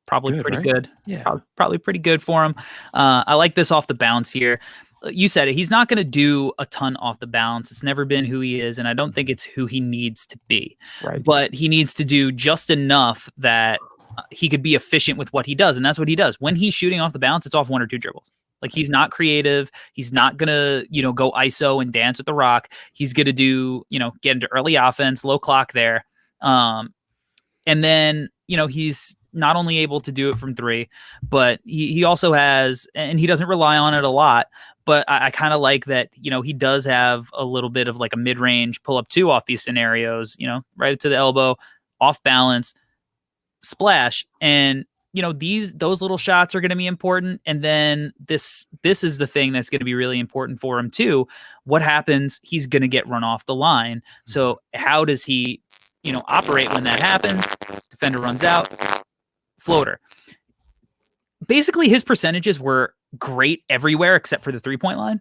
probably pretty good. Yeah, probably pretty good for him. I like this off the bounce here. You said it. He's not going to do a ton off the bounce. It's never been who he is, and I don't think it's who he needs to be. Right. But he needs to do just enough that he could be efficient with what he does, and that's what he does. When he's shooting off the bounce, it's off 1 or 2 dribbles. Like, he's not creative. He's not gonna, go ISO and dance with the rock. He's gonna do, get into early offense, low clock there, and then he's not only able to do it from 3, but he also has, and he doesn't rely on it a lot. But I kind of like that, he does have a little bit of like a mid-range pull-up 2 off these scenarios, right to the elbow, off balance, splash. And those little shots are going to be important. And then this is the thing that's going to be really important for him too. What happens? He's going to get run off the line. So how does he operate when that happens? Defender runs out, floater. Basically his percentages were great everywhere except for the 3-point line.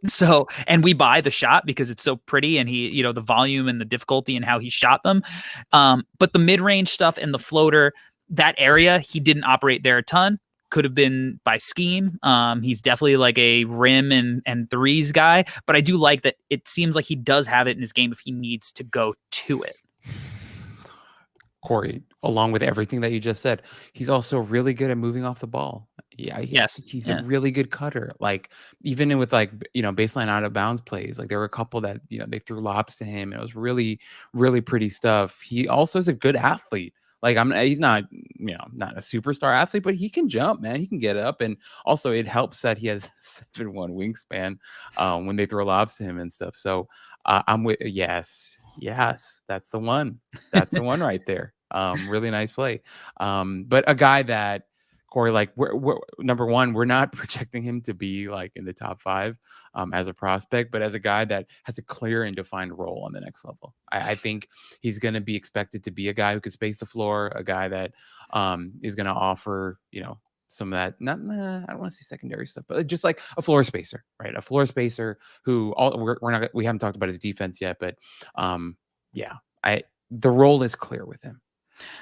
So, and we buy the shot because it's so pretty and he, you know, the volume and the difficulty and how he shot them. But the mid-range stuff and the floater, that area, he didn't operate there a ton. Could have been by scheme. He's definitely like a rim and threes guy, but I do like that it seems like he does have it in his game if he needs to go to it. Corey, along with everything that you just said, he's also really good at moving off the ball. Yeah, Yes. he's a really good cutter. Like even with like baseline out of bounds plays, like there were a couple that they threw lobs to him, and it was really really pretty stuff. He also is a good athlete. Like he's not not a superstar athlete, but he can jump, man. He can get up, and also it helps that he has 7'1" wingspan when they throw lobs to him and stuff. So I'm with yes, that's the one. That's the one right there. Really nice play. But a guy that Corey, like we're number one, we're not projecting him to be like in the top 5 as a prospect, but as a guy that has a clear and defined role on the next level. I think he's going to be expected to be a guy who can space the floor, a guy that is going to offer, some of that, I don't want to say secondary stuff, but just like a floor spacer, right? A floor spacer who we haven't talked about his defense yet, but the role is clear with him.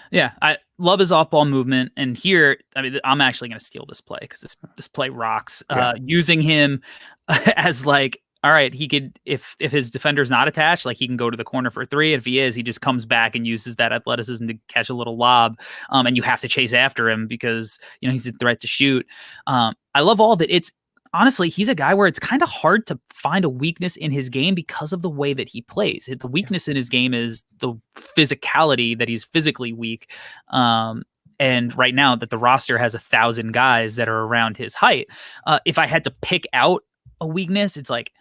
Yeah, I love his off-ball movement, and here, I mean, I'm actually going to steal this play because this play rocks. Using him as like, all right, he could if his defender's not attached, like he can go to the corner for 3. If he is, he just comes back and uses that athleticism to catch a little lob, and you have to chase after him because he's a threat to shoot. I love all that. It's honestly, he's a guy where it's kind of hard to find a weakness in his game because of the way that he plays. The weakness in his game is the physicality, that he's physically weak. And right now that the roster has 1,000 guys that are around his height, if I had to pick out a weakness, it's like,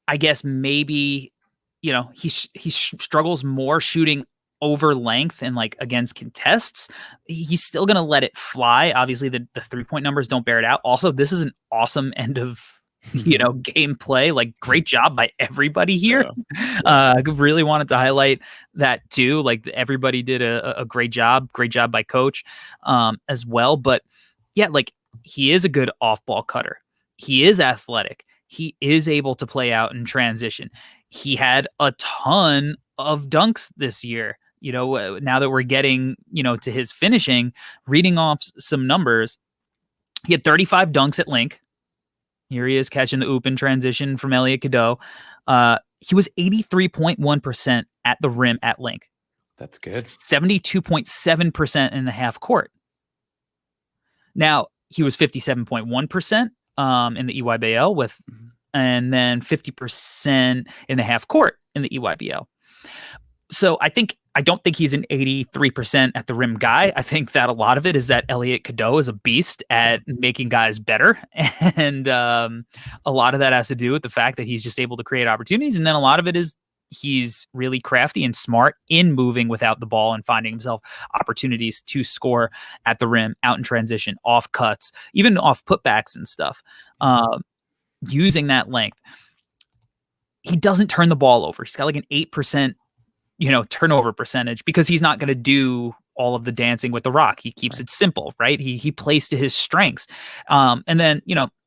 I guess maybe, he struggles more shooting over length and like against contests. He's still going to let it fly. Obviously the 3-point numbers don't bear it out. Also, this is an awesome end of gameplay. Like great job by everybody here. I really wanted to highlight that too. Like everybody did a great job by coach as well. But yeah, like he is a good off-ball cutter. He is athletic. He is able to play out in transition. He had a ton of dunks this year. Now that we're getting, to his finishing, reading off some numbers, he had 35 dunks at Link. Here he is catching the oop in transition from Elliot Cadeau. He was 83.1% at the rim at Link. That's good. 72.7% in the half court. Now, he was 57.1% in the EYBL and then 50% in the half court in the EYBL. So I don't think he's an 83% at the rim guy. I think that a lot of it is that Elliot Cadeau is a beast at making guys better. And a lot of that has to do with the fact that he's just able to create opportunities. And then a lot of it is he's really crafty and smart in moving without the ball and finding himself opportunities to score at the rim, out in transition, off cuts, even off putbacks and stuff, using that length. He doesn't turn the ball over. He's got like an 8% turnover percentage because he's not going to do all of the dancing with the rock. He keeps it simple, right? He plays to his strengths. And then,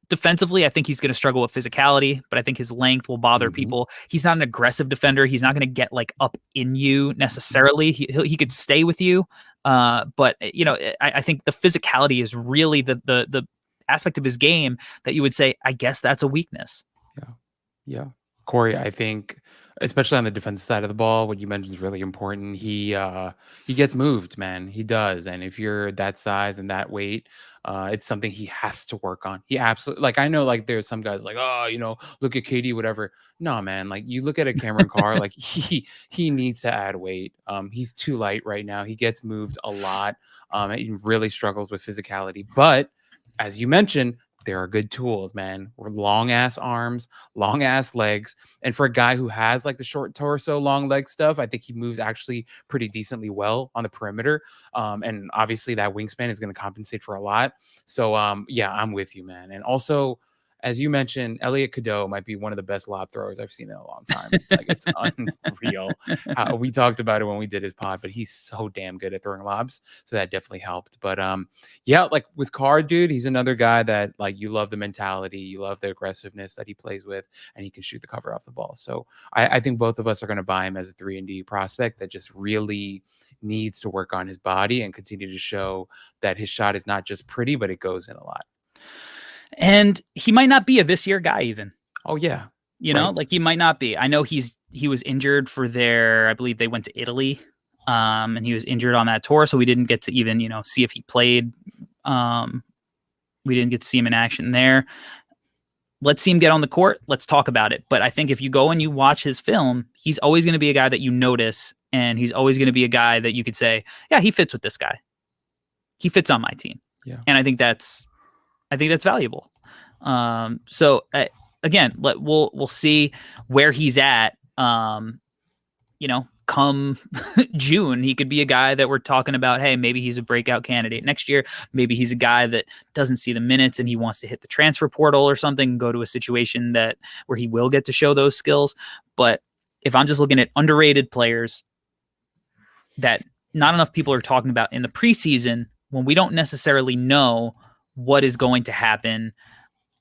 defensively, I think he's going to struggle with physicality, but I think his length will bother people. He's not an aggressive defender. He's not going to get like up in you necessarily. He could stay with you. But I think the physicality is really the aspect of his game that you would say, I guess that's a weakness. Yeah. Corey, I think, especially on the defensive side of the ball, what you mentioned is really important. He gets moved, man. He does. And if you're that size and that weight, it's something he has to work on. He absolutely, like, I know, like, there's some guys like, look at KD, whatever. No, man, like, you look at a Cameron Carr, like, he needs to add weight. He's too light right now. He gets moved a lot. He really struggles with physicality. But as you mentioned, there are good tools, man. Long ass arms, long ass legs. And for a guy who has like the short torso, long leg stuff, I think he moves actually pretty decently well on the perimeter. And obviously that wingspan is going to compensate for a lot. So yeah, I'm with you, man. And also as you mentioned, Elliot Cadeau might be one of the best lob throwers I've seen in a long time. Like, it's unreal. How we talked about it when we did his pod, but he's so damn good at throwing lobs. So that definitely helped. But yeah, like with Carr, dude, he's another guy that like you love the mentality, you love the aggressiveness that he plays with, and he can shoot the cover off the ball. So I think both of us are going to buy him as a 3-and-D prospect that just really needs to work on his body and continue to show that his shot is not just pretty, but it goes in a lot. And he might not be a this year guy even. Oh yeah. You know, like he might not be. I know he was injured for I believe they went to Italy, and he was injured on that tour. So we didn't get to even, see if he played. We didn't get to see him in action there. Let's see him get on the court. Let's talk about it. But I think if you go and you watch his film, he's always going to be a guy that you notice. And he's always going to be a guy that you could say, yeah, he fits with this guy. He fits on my team. Yeah. And I think that's valuable. So again, we'll see where he's at. Come June, he could be a guy that we're talking about. Hey, maybe he's a breakout candidate next year. Maybe he's a guy that doesn't see the minutes and he wants to hit the transfer portal or something and go to a situation where he will get to show those skills. But if I'm just looking at underrated players that not enough people are talking about in the preseason, when we don't necessarily know what is going to happen,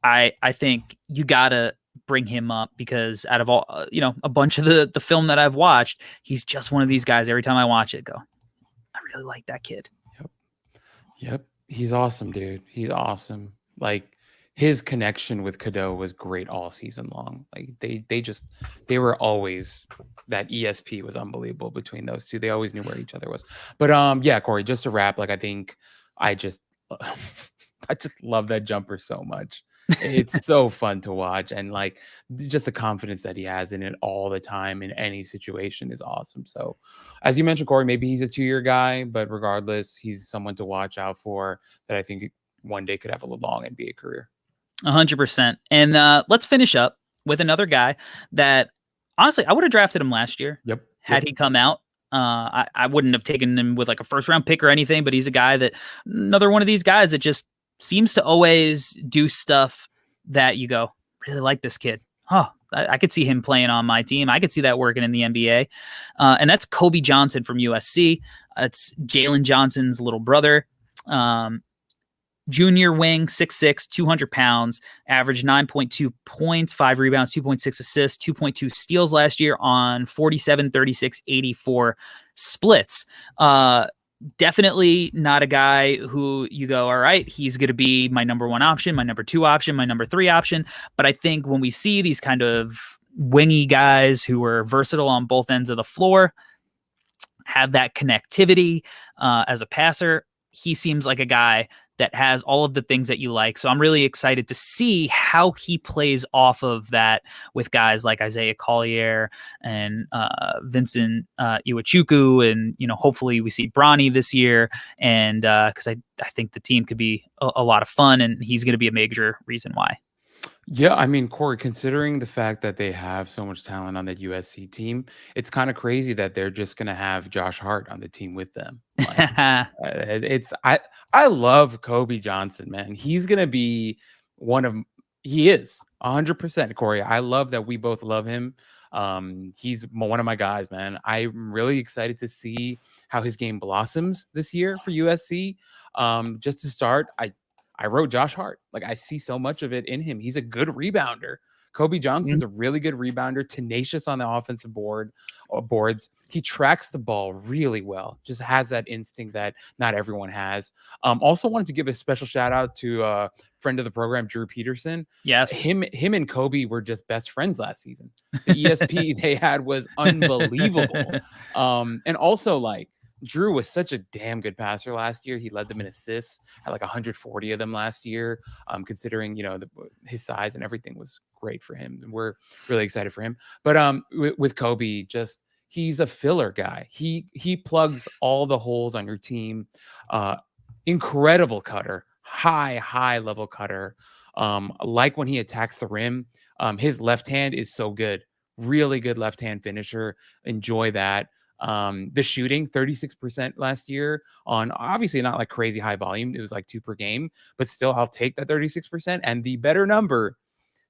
I think you gotta bring him up because out of all, a bunch of the film that I've watched, he's just one of these guys. Every time I watch it, I really like that kid. Yep. He's awesome, dude. He's awesome. Like his connection with Cadeau was great all season long. Like they were always, that ESP was unbelievable between those two. They always knew where each other was. But yeah, Corey, just to wrap, like I think I just love that jumper so much. It's so fun to watch, and like just the confidence that he has in it all the time in any situation is awesome. So as you mentioned, Corey, maybe he's a 2-year guy, but regardless, he's someone to watch out for that I think one day could have a long NBA career. 100%. And let's finish up with another guy that honestly I would have drafted him last year. Yep. Had he come out. I wouldn't have taken him with like a first round pick or anything, but he's a guy another one of these guys that just seems to always do stuff that you go, really like this kid. I could see him playing on my team. I could see that working in the NBA. And that's Kobe Johnson from USC. It's Jalen Johnson's little brother. Junior wing, 6'6", 200 pounds, averaged 9.2 points, 5 rebounds, 2.6 assists, 2.2 steals last year on 47, 36, 84 splits. Definitely not a guy who you go, all right, he's going to be my number 1 option, my number 2 option, my number 3 option. But I think when we see these kind of wingy guys who are versatile on both ends of the floor, have that connectivity as a passer, he seems like a guy that has all of the things that you like. So I'm really excited to see how he plays off of that with guys like Isaiah Collier and Vincent Iwuchukwu. And, hopefully we see Bronny this year. And because I think the team could be a lot of fun, and he's going to be a major reason why. Yeah, I mean, Corey, considering the fact that they have so much talent on that USC team, it's kind of crazy that they're just going to have Josh Hart on the team with them. Like, I love Kobe Johnson, man. He's going to be he is 100%, Corey. I love that we both love him. He's one of my guys, man. I'm really excited to see how his game blossoms this year for USC. Just to start, I wrote Josh Hart. Like, I see so much of it in him. He's a good rebounder. Kobe Johnson's a really good rebounder, tenacious on the offensive boards. He tracks the ball really well. Just has that instinct that not everyone has. Also wanted to give a special shout out to a friend of the program, Drew Peterson. Yes. Him and Kobe were just best friends last season. The ESP they had was unbelievable. And also, like, Drew was such a damn good passer last year. He led them in assists, had like 140 of them last year. Considering, his size and everything was great for him. And we're really excited for him. But with Kobe, he's a filler guy. He plugs all the holes on your team. Incredible cutter, high level cutter. Like when he attacks the rim, his left hand is so good. Really good left hand finisher. Enjoy that. The shooting 36% last year on obviously not like crazy high volume. It was like 2 per game, but still I'll take that 36%. And the better number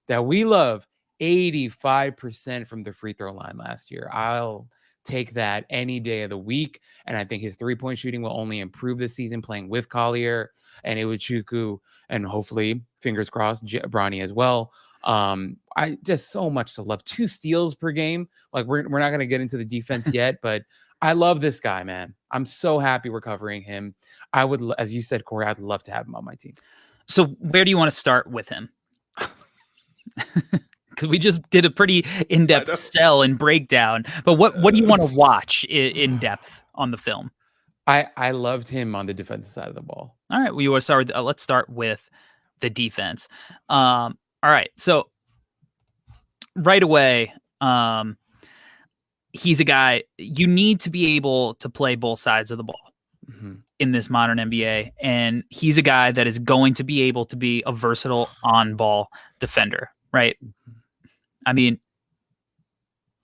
that we love, 85% from the free throw line last year. I'll take that any day of the week. And I think his 3-point shooting will only improve this season playing with Collier and Iwuchukwu, and hopefully, fingers crossed, Bronny as well. I just so much to love. 2 steals per game. Like we're not going to get into the defense yet, but I love this guy, man. I'm so happy we're covering him. I would, as you said, Corey, I'd love to have him on my team. So where do you want to start with him? Because we just did a pretty in-depth sell and breakdown. But what do you want to watch in depth on the film? I loved him on the defensive side of the ball. All right, we want to start with, let's start with the defense. All right, so right away, he's a guy you need to be able to play both sides of the ball in this modern NBA, and he's a guy that is going to be able to be a versatile on-ball defender, right? I mean,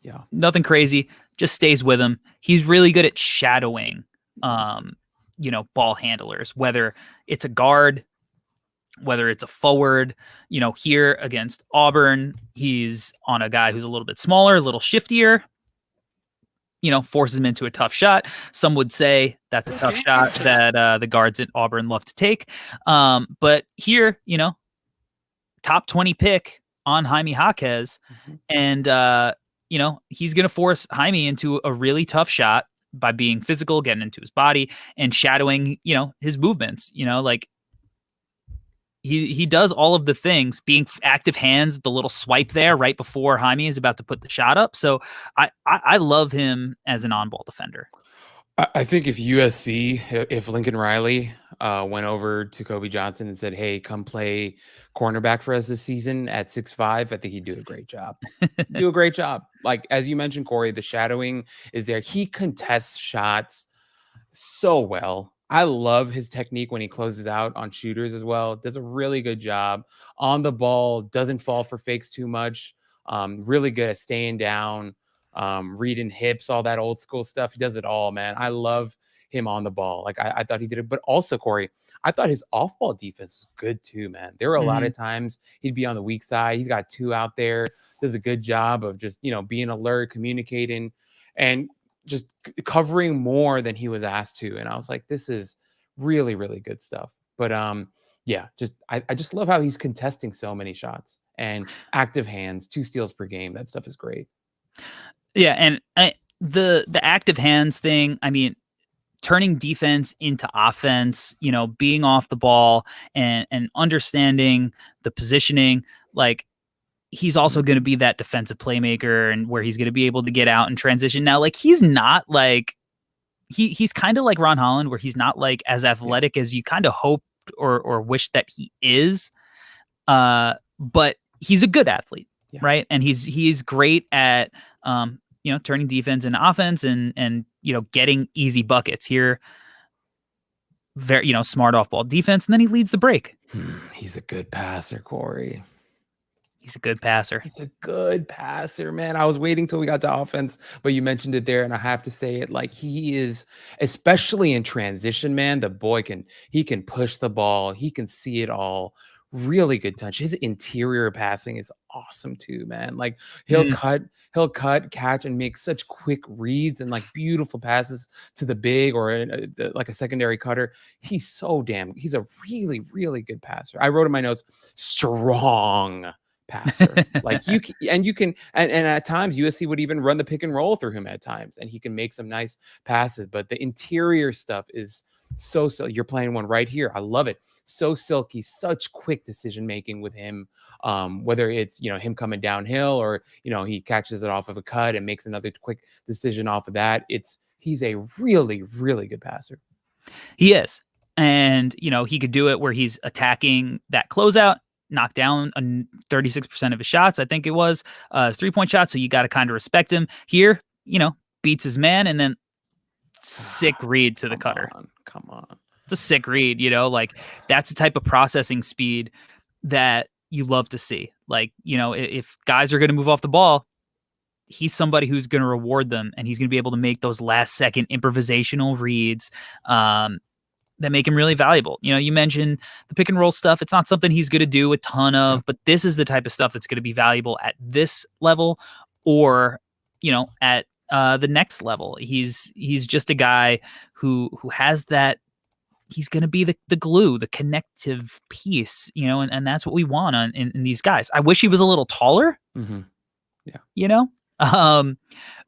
yeah, nothing crazy, just stays with him. He's really good at shadowing, ball handlers, whether it's a guard, whether it's a forward. Here against Auburn, he's on a guy who's a little bit smaller, a little shiftier, forces him into a tough shot. Some would say that's a tough shot that the guards at Auburn love to take. But here, top 20 pick on Jaime Jaquez. And, he's going to force Jaime into a really tough shot by being physical, getting into his body and shadowing, his movements, like he does all of the things, being active hands, the little swipe there right before Jaime is about to put the shot up. So I love him as an on-ball defender. I think if Lincoln Riley went over to Kobe Johnson and said, hey, come play cornerback for us this season at 6'5", I think he'd do a great job. Do a great job. Like, as you mentioned, Corey, the shadowing is there. He contests shots so well. I love his technique when he closes out on shooters as well. Does a really good job on the ball. Doesn't fall for fakes too much. Really good at staying down, reading hips, all that old school stuff. He does it all, man. I love him on the ball. Like I thought he did it, but also Corey, I thought his off-ball defense was good too, man. There were a lot of times he'd be on the weak side. He's got 2 out there. Does a good job of just, being alert, communicating, and just covering more than he was asked to. And I was like, this is really, really good stuff. But yeah, I just love how he's contesting so many shots and active hands, 2 steals per game. That stuff is great. Yeah, and the active hands thing, I mean, turning defense into offense, being off the ball and understanding the positioning, like he's also going to be that defensive playmaker, and where he's going to be able to get out and transition. Now, like he's not like he's kind of like Ron Holland, where he's not like as athletic as you kind of hoped or wish that he is. But he's a good athlete, right? And he's great at turning defense into offense and getting easy buckets here. Very smart off ball defense, and then he leads the break. He's a good passer, Corey. He's a good passer. He's a good passer, man. I was waiting till we got to offense, but you mentioned it there, and I have to say it. Like, he is, especially in transition, man, the boy can push the ball. He can see it all. Really good touch. His interior passing is awesome too, man. Like he'll cut, catch, and make such quick reads and like beautiful passes to the big or like a secondary cutter. He's a really, really good passer. I wrote in my notes, strong passer. Like you can at times USC would even run the pick and roll through him at times, and he can make some nice passes. But the interior stuff is so you're playing one right here. I love it. So silky, such quick decision making with him. Whether it's him coming downhill or he catches it off of a cut and makes another quick decision off of that. He's a really, really good passer. He is, and he could do it where he's attacking that closeout, knock down 36% of his shots. I think it was his 3-point shot. So you got to kind of respect him here. Beats his man, and then sick read to the cutter. Come on. It's a sick read, like that's the type of processing speed that you love to see. Like, if guys are going to move off the ball, he's somebody who's going to reward them, and he's going to be able to make those last second improvisational reads. that make him really valuable. You mentioned the pick and roll stuff. It's not something he's going to do a ton of, but this is the type of stuff that's going to be valuable at this level or, at the next level. He's just a guy who has that. He's going to be the glue, the connective piece, and that's what we want in these guys. I wish he was a little taller,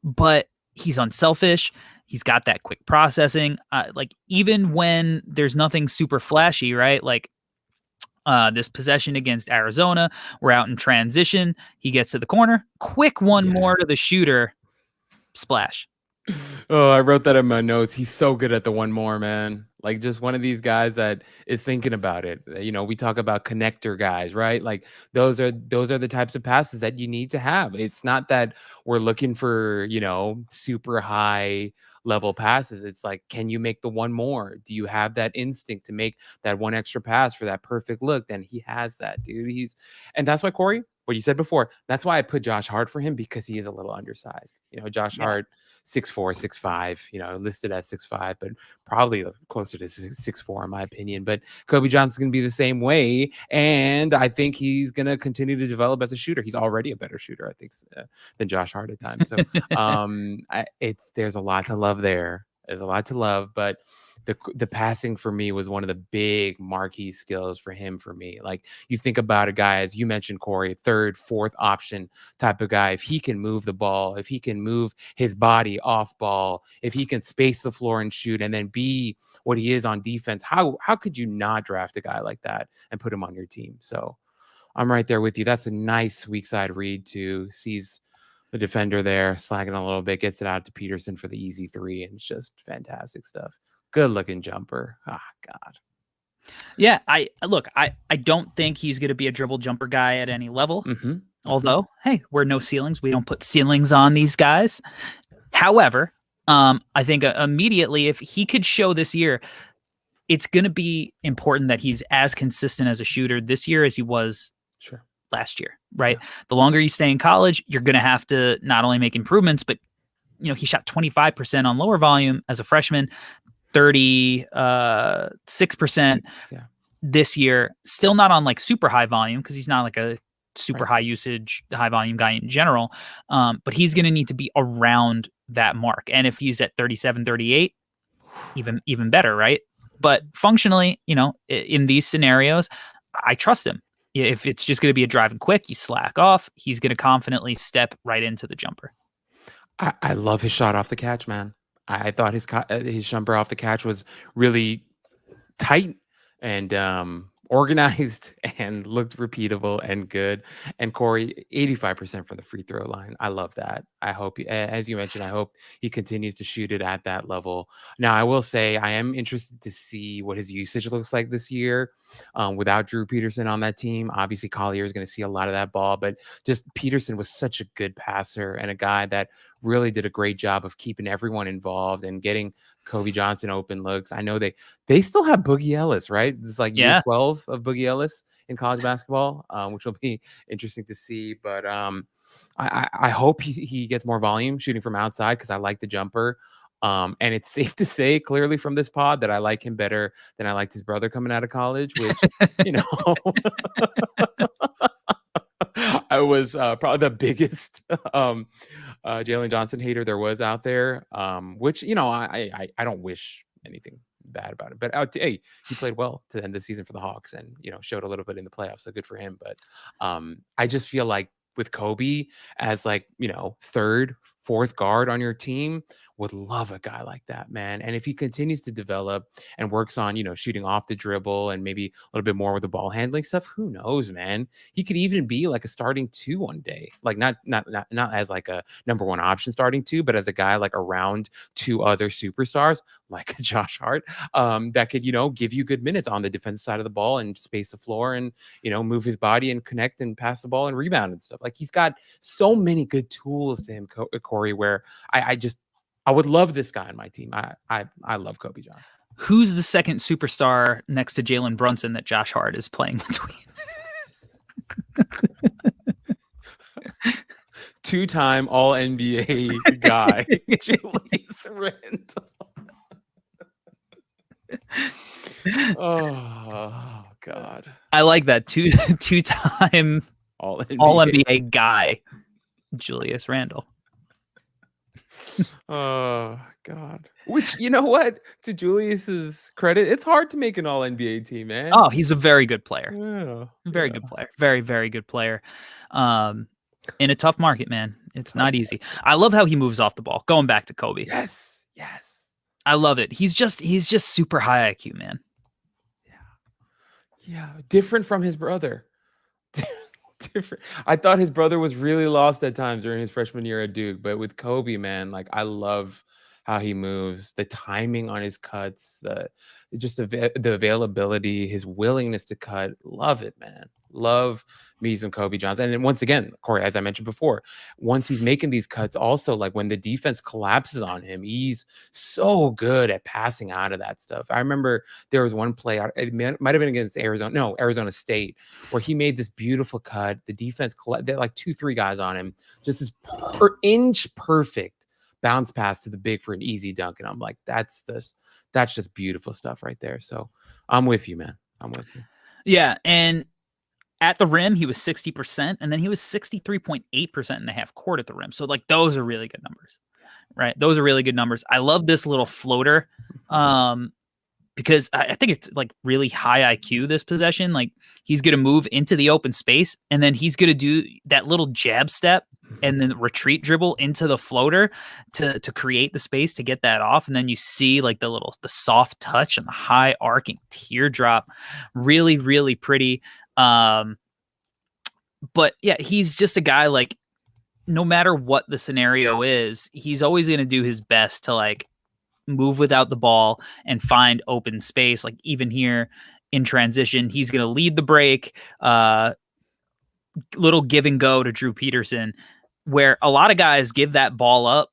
but he's unselfish. He's got that quick processing. Like even when there's nothing super flashy, right? Like this possession against Arizona, we're out in transition. He gets to the corner, quick one more to the shooter, splash. Oh, I wrote that in my notes. He's so good at the one more, man. Like just one of these guys that is thinking about it. We talk about connector guys, right? Like those are the types of passes that you need to have. It's not that we're looking for, super high level passes. It's like, can you make the one more? Do you have that instinct to make that one extra pass for that perfect look? Then he has that, dude. And that's why, Corey, what you said before, that's why I put Josh Hart for him, because he is a little undersized. Josh Hart, 6'4", 6'5", listed at 6'5", but probably closer to 6'4" in my opinion. But Kobe Johnson's going to be the same way, and I think he's going to continue to develop as a shooter. He's already a better shooter, I think, than Josh Hart at times. So there's a lot to love there. There's a lot to love, but the passing for me was one of the big marquee skills for him. For me, like you think about a guy, as you mentioned, Corey, third, fourth option type of guy. If he can move the ball, if he can move his body off ball, if he can space the floor and shoot, and then be what he is on defense, how could you not draft a guy like that and put him on your team? So I'm right there with you. That's a nice weak side read too. Sees the defender there slacking a little bit, gets it out to Peterson for the easy three, and it's just fantastic stuff. Good looking jumper. God. Yeah, I don't think he's going to be a dribble jumper guy at any level. Although, hey, we're no ceilings. We don't put ceilings on these guys. However, I think immediately, if he could show this year, it's going to be important that he's as consistent as a shooter this year as he was last year, right? Yeah. The longer you stay in college, you're going to have to not only make improvements, but he shot 25% on lower volume as a freshman. 36% this year, still not on like super high volume because he's not like a super high usage, high volume guy in general. But he's going to need to be around that mark. And if he's at 37, 38, even better, right? But functionally, in these scenarios, I trust him. If it's just going to be a drive and quick, you slack off, he's going to confidently step right into the jumper. I love his shot off the catch, man. I thought his jumper off the catch was really tight and organized and looked repeatable and good. And Corey, 85% from the free throw line. I love that. I hope, as you mentioned, I hope he continues to shoot it at that level. Now, I will say I am interested to see what his usage looks like this year without Drew Peterson on that team. Obviously, Collier is going to see a lot of that ball, but just Peterson was such a good passer and a guy that really did a great job of keeping everyone involved and getting Kobe Johnson open looks. I know they still have Boogie Ellis, right? It's like year 12 of Boogie Ellis in college basketball, which will be interesting to see. But I hope he gets more volume shooting from outside because I like the jumper. And it's safe to say clearly from this pod that I like him better than I liked his brother coming out of college, which, I was probably the biggest Jalen Johnson hater there was out there, which, I don't wish anything bad about it. But hey, he played well to end the season for the Hawks and, showed a little bit in the playoffs. So good for him. But I just feel like with Kobe as third, fourth guard on your team, would love a guy like that, man. And if he continues to develop and works on, shooting off the dribble and maybe a little bit more with the ball handling stuff, who knows, man? He could even be like a starting two one day, like not as like a number one option starting two, but as a guy like around two other superstars like Josh Hart, that could, give you good minutes on the defensive side of the ball and space the floor and, move his body and connect and pass the ball and rebound and stuff. Like he's got so many good tools to him, Corey, where I would love this guy on my team. I love Kobe Johnson. Who's the second superstar next to Jalen Brunson that Josh Hart is playing between? Two-time All-NBA guy, Julius Randle. Oh God. I like that two-time All All NBA. NBA guy, Julius Randle. Oh God. Which, you know what? To Julius's credit, it's hard to make an all NBA team, man. Oh, he's a very good player. Yeah. Very good player. Very, very good player. In a tough market, man. It's not easy. I love how he moves off the ball. Going back to Kobe. Yes. Yes. I love it. He's just super high IQ, man. Yeah. Different from his brother. Different. I thought his brother was really lost at times during his freshman year at Duke, but with Kobe, man, like I love how he moves, the timing on his cuts, the availability, his willingness to cut. Love it, man. Love me some Kobe Johnson. And then once again, Corey, as I mentioned before, once he's making these cuts, also like when the defense collapses on him, he's so good at passing out of that stuff. I remember there was one play, it might have been against Arizona State, where he made this beautiful cut. The defense, they had like 2-3 guys on him, just this inch perfect bounce pass to the big for an easy dunk. And I'm like, that's just beautiful stuff right there. So I'm with you, man. I'm with you. Yeah. And at the rim, he was 60%, and then he was 63.8% in the half court at the rim. So like those are really good numbers, right? Those are really good numbers. I love this little floater. Because I think it's like really high IQ this possession. Like he's going to move into the open space, and then he's going to do that little jab step and then retreat dribble into the floater to create the space to get that off. And then you see like the soft touch and the high arcing teardrop. Really, really pretty. But yeah, he's just a guy like no matter what the scenario is, he's always going to do his best to like move without the ball and find open space. Like even here in transition, he's going to lead the break, little give and go to Drew Peterson, where a lot of guys give that ball up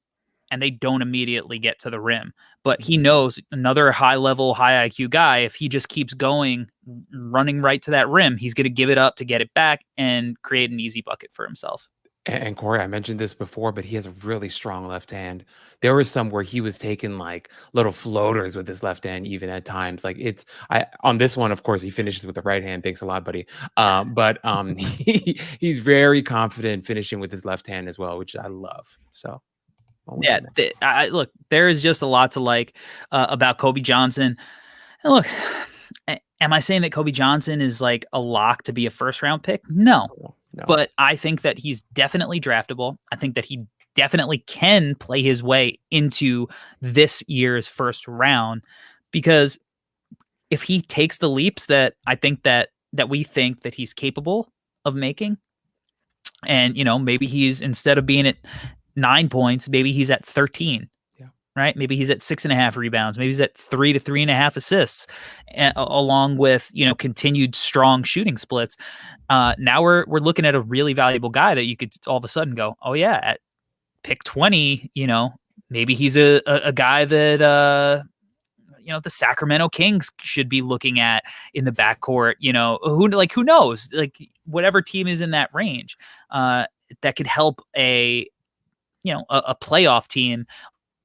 and they don't immediately get to the rim. But he knows another high level, high IQ guy, if he just keeps going, running right to that rim, he's going to give it up to get it back and create an easy bucket for himself. And Corey, I mentioned this before, but he has a really strong left hand. There was some where he was taking like little floaters with his left hand, even at times. Like on this one, of course, he finishes with the right hand. Thanks a lot, buddy. But he's very confident finishing with his left hand as well, which I love. So yeah, look, there is just a lot to like about Kobe Johnson. And look, am I saying that Kobe Johnson is like a lock to be a first round pick? No. But I think that he's definitely draftable. I think that he definitely can play his way into this year's first round, because if he takes the leaps that I think that we think that he's capable of making, and maybe he's, instead of being at 9 points, maybe he's at 13. Right? Maybe he's at 6.5 rebounds. Maybe he's at 3 to 3.5 assists, along with, continued strong shooting splits. Now we're looking at a really valuable guy that you could all of a sudden go, oh yeah, at pick 20, maybe he's a guy that, the Sacramento Kings should be looking at in the backcourt, who knows, like whatever team is in that range, that could help a playoff team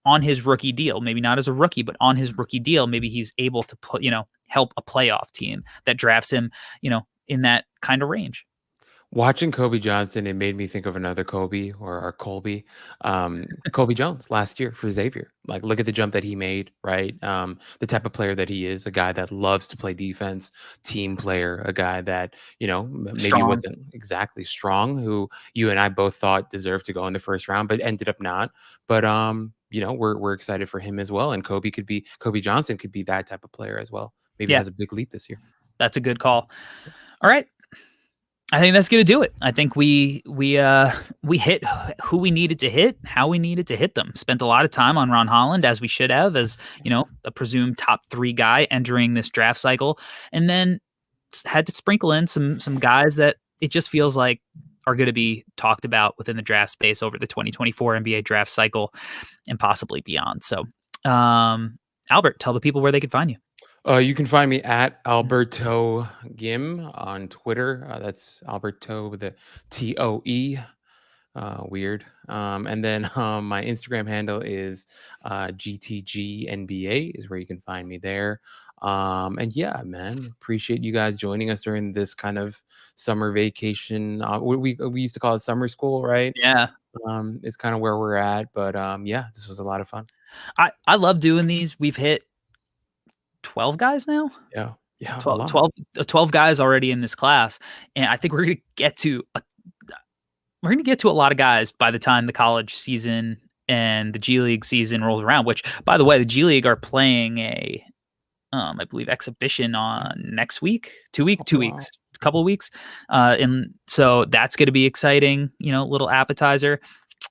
on his rookie deal. Maybe not as a rookie, but on his rookie deal, maybe he's able to put, help a playoff team that drafts him, in that kind of range. Watching Kobe Johnson, it made me think of another Kobe, or our Colby, Kobe Jones last year for Xavier. Like, look at the jump that he made, right? The type of player that he is, a guy that loves to play defense, team player, a guy that, maybe wasn't exactly strong, who you and I both thought deserved to go in the first round, but ended up not. But, we're excited for him as well. And Kobe Johnson could be that type of player as well. Maybe has a big leap this year. That's a good call. All right. I think that's going to do it. I think we hit who we needed to hit, how we needed to hit them. Spent a lot of time on Ron Holland, as we should have, as a presumed top 3 guy entering this draft cycle, and then had to sprinkle in some guys that it just feels like are going to be talked about within the draft space over the 2024 NBA draft cycle and possibly beyond. So, Albert, tell the people where they can find you. You can find me at Alberto Gim on Twitter. That's Alberto with a TOE. Weird. And then my Instagram handle is GTGNBA is where you can find me there. And yeah, man, appreciate you guys joining us during this kind of summer vacation. We used to call it summer school, right? Yeah. It's kind of where we're at, but yeah, this was a lot of fun. I love doing these. We've hit 12 guys now. Yeah. Yeah. 12 guys already in this class. And I think we're going to get to a lot of guys by the time the college season and the G League season rolls around, which, by the way, the G League are playing I believe exhibition on next week, 2 weeks, a couple of weeks. And so that's going to be exciting, little appetizer.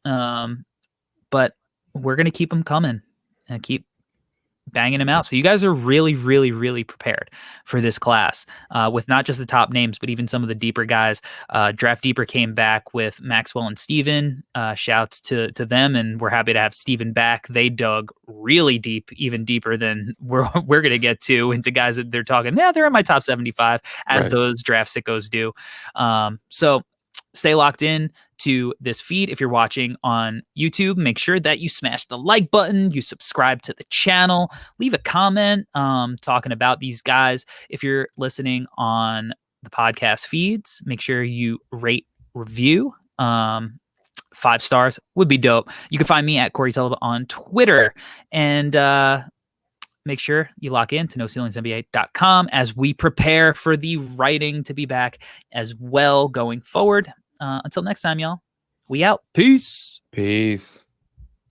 But we're going to keep them coming and keep banging them out. So you guys are really, really, really prepared for this class with not just the top names, but even some of the deeper guys. Draft Deeper came back with Maxwell and Steven. Shouts to them, and we're happy to have Steven back. They dug really deep, even deeper than we're going to get to, into guys that they're talking, they're in my top 75, as those draft sickos do. So stay locked in to this feed. If you're watching on YouTube, make sure that you smash the like button, you subscribe to the channel, leave a comment talking about these guys. If you're listening on the podcast feeds, make sure you rate, review. 5 stars would be dope. You can find me at Corey Teleba on Twitter, and make sure you lock in to NoCeilingsNBA.com as we prepare for the writing to be back as well going forward. Until next time, y'all. We out. Peace. Peace.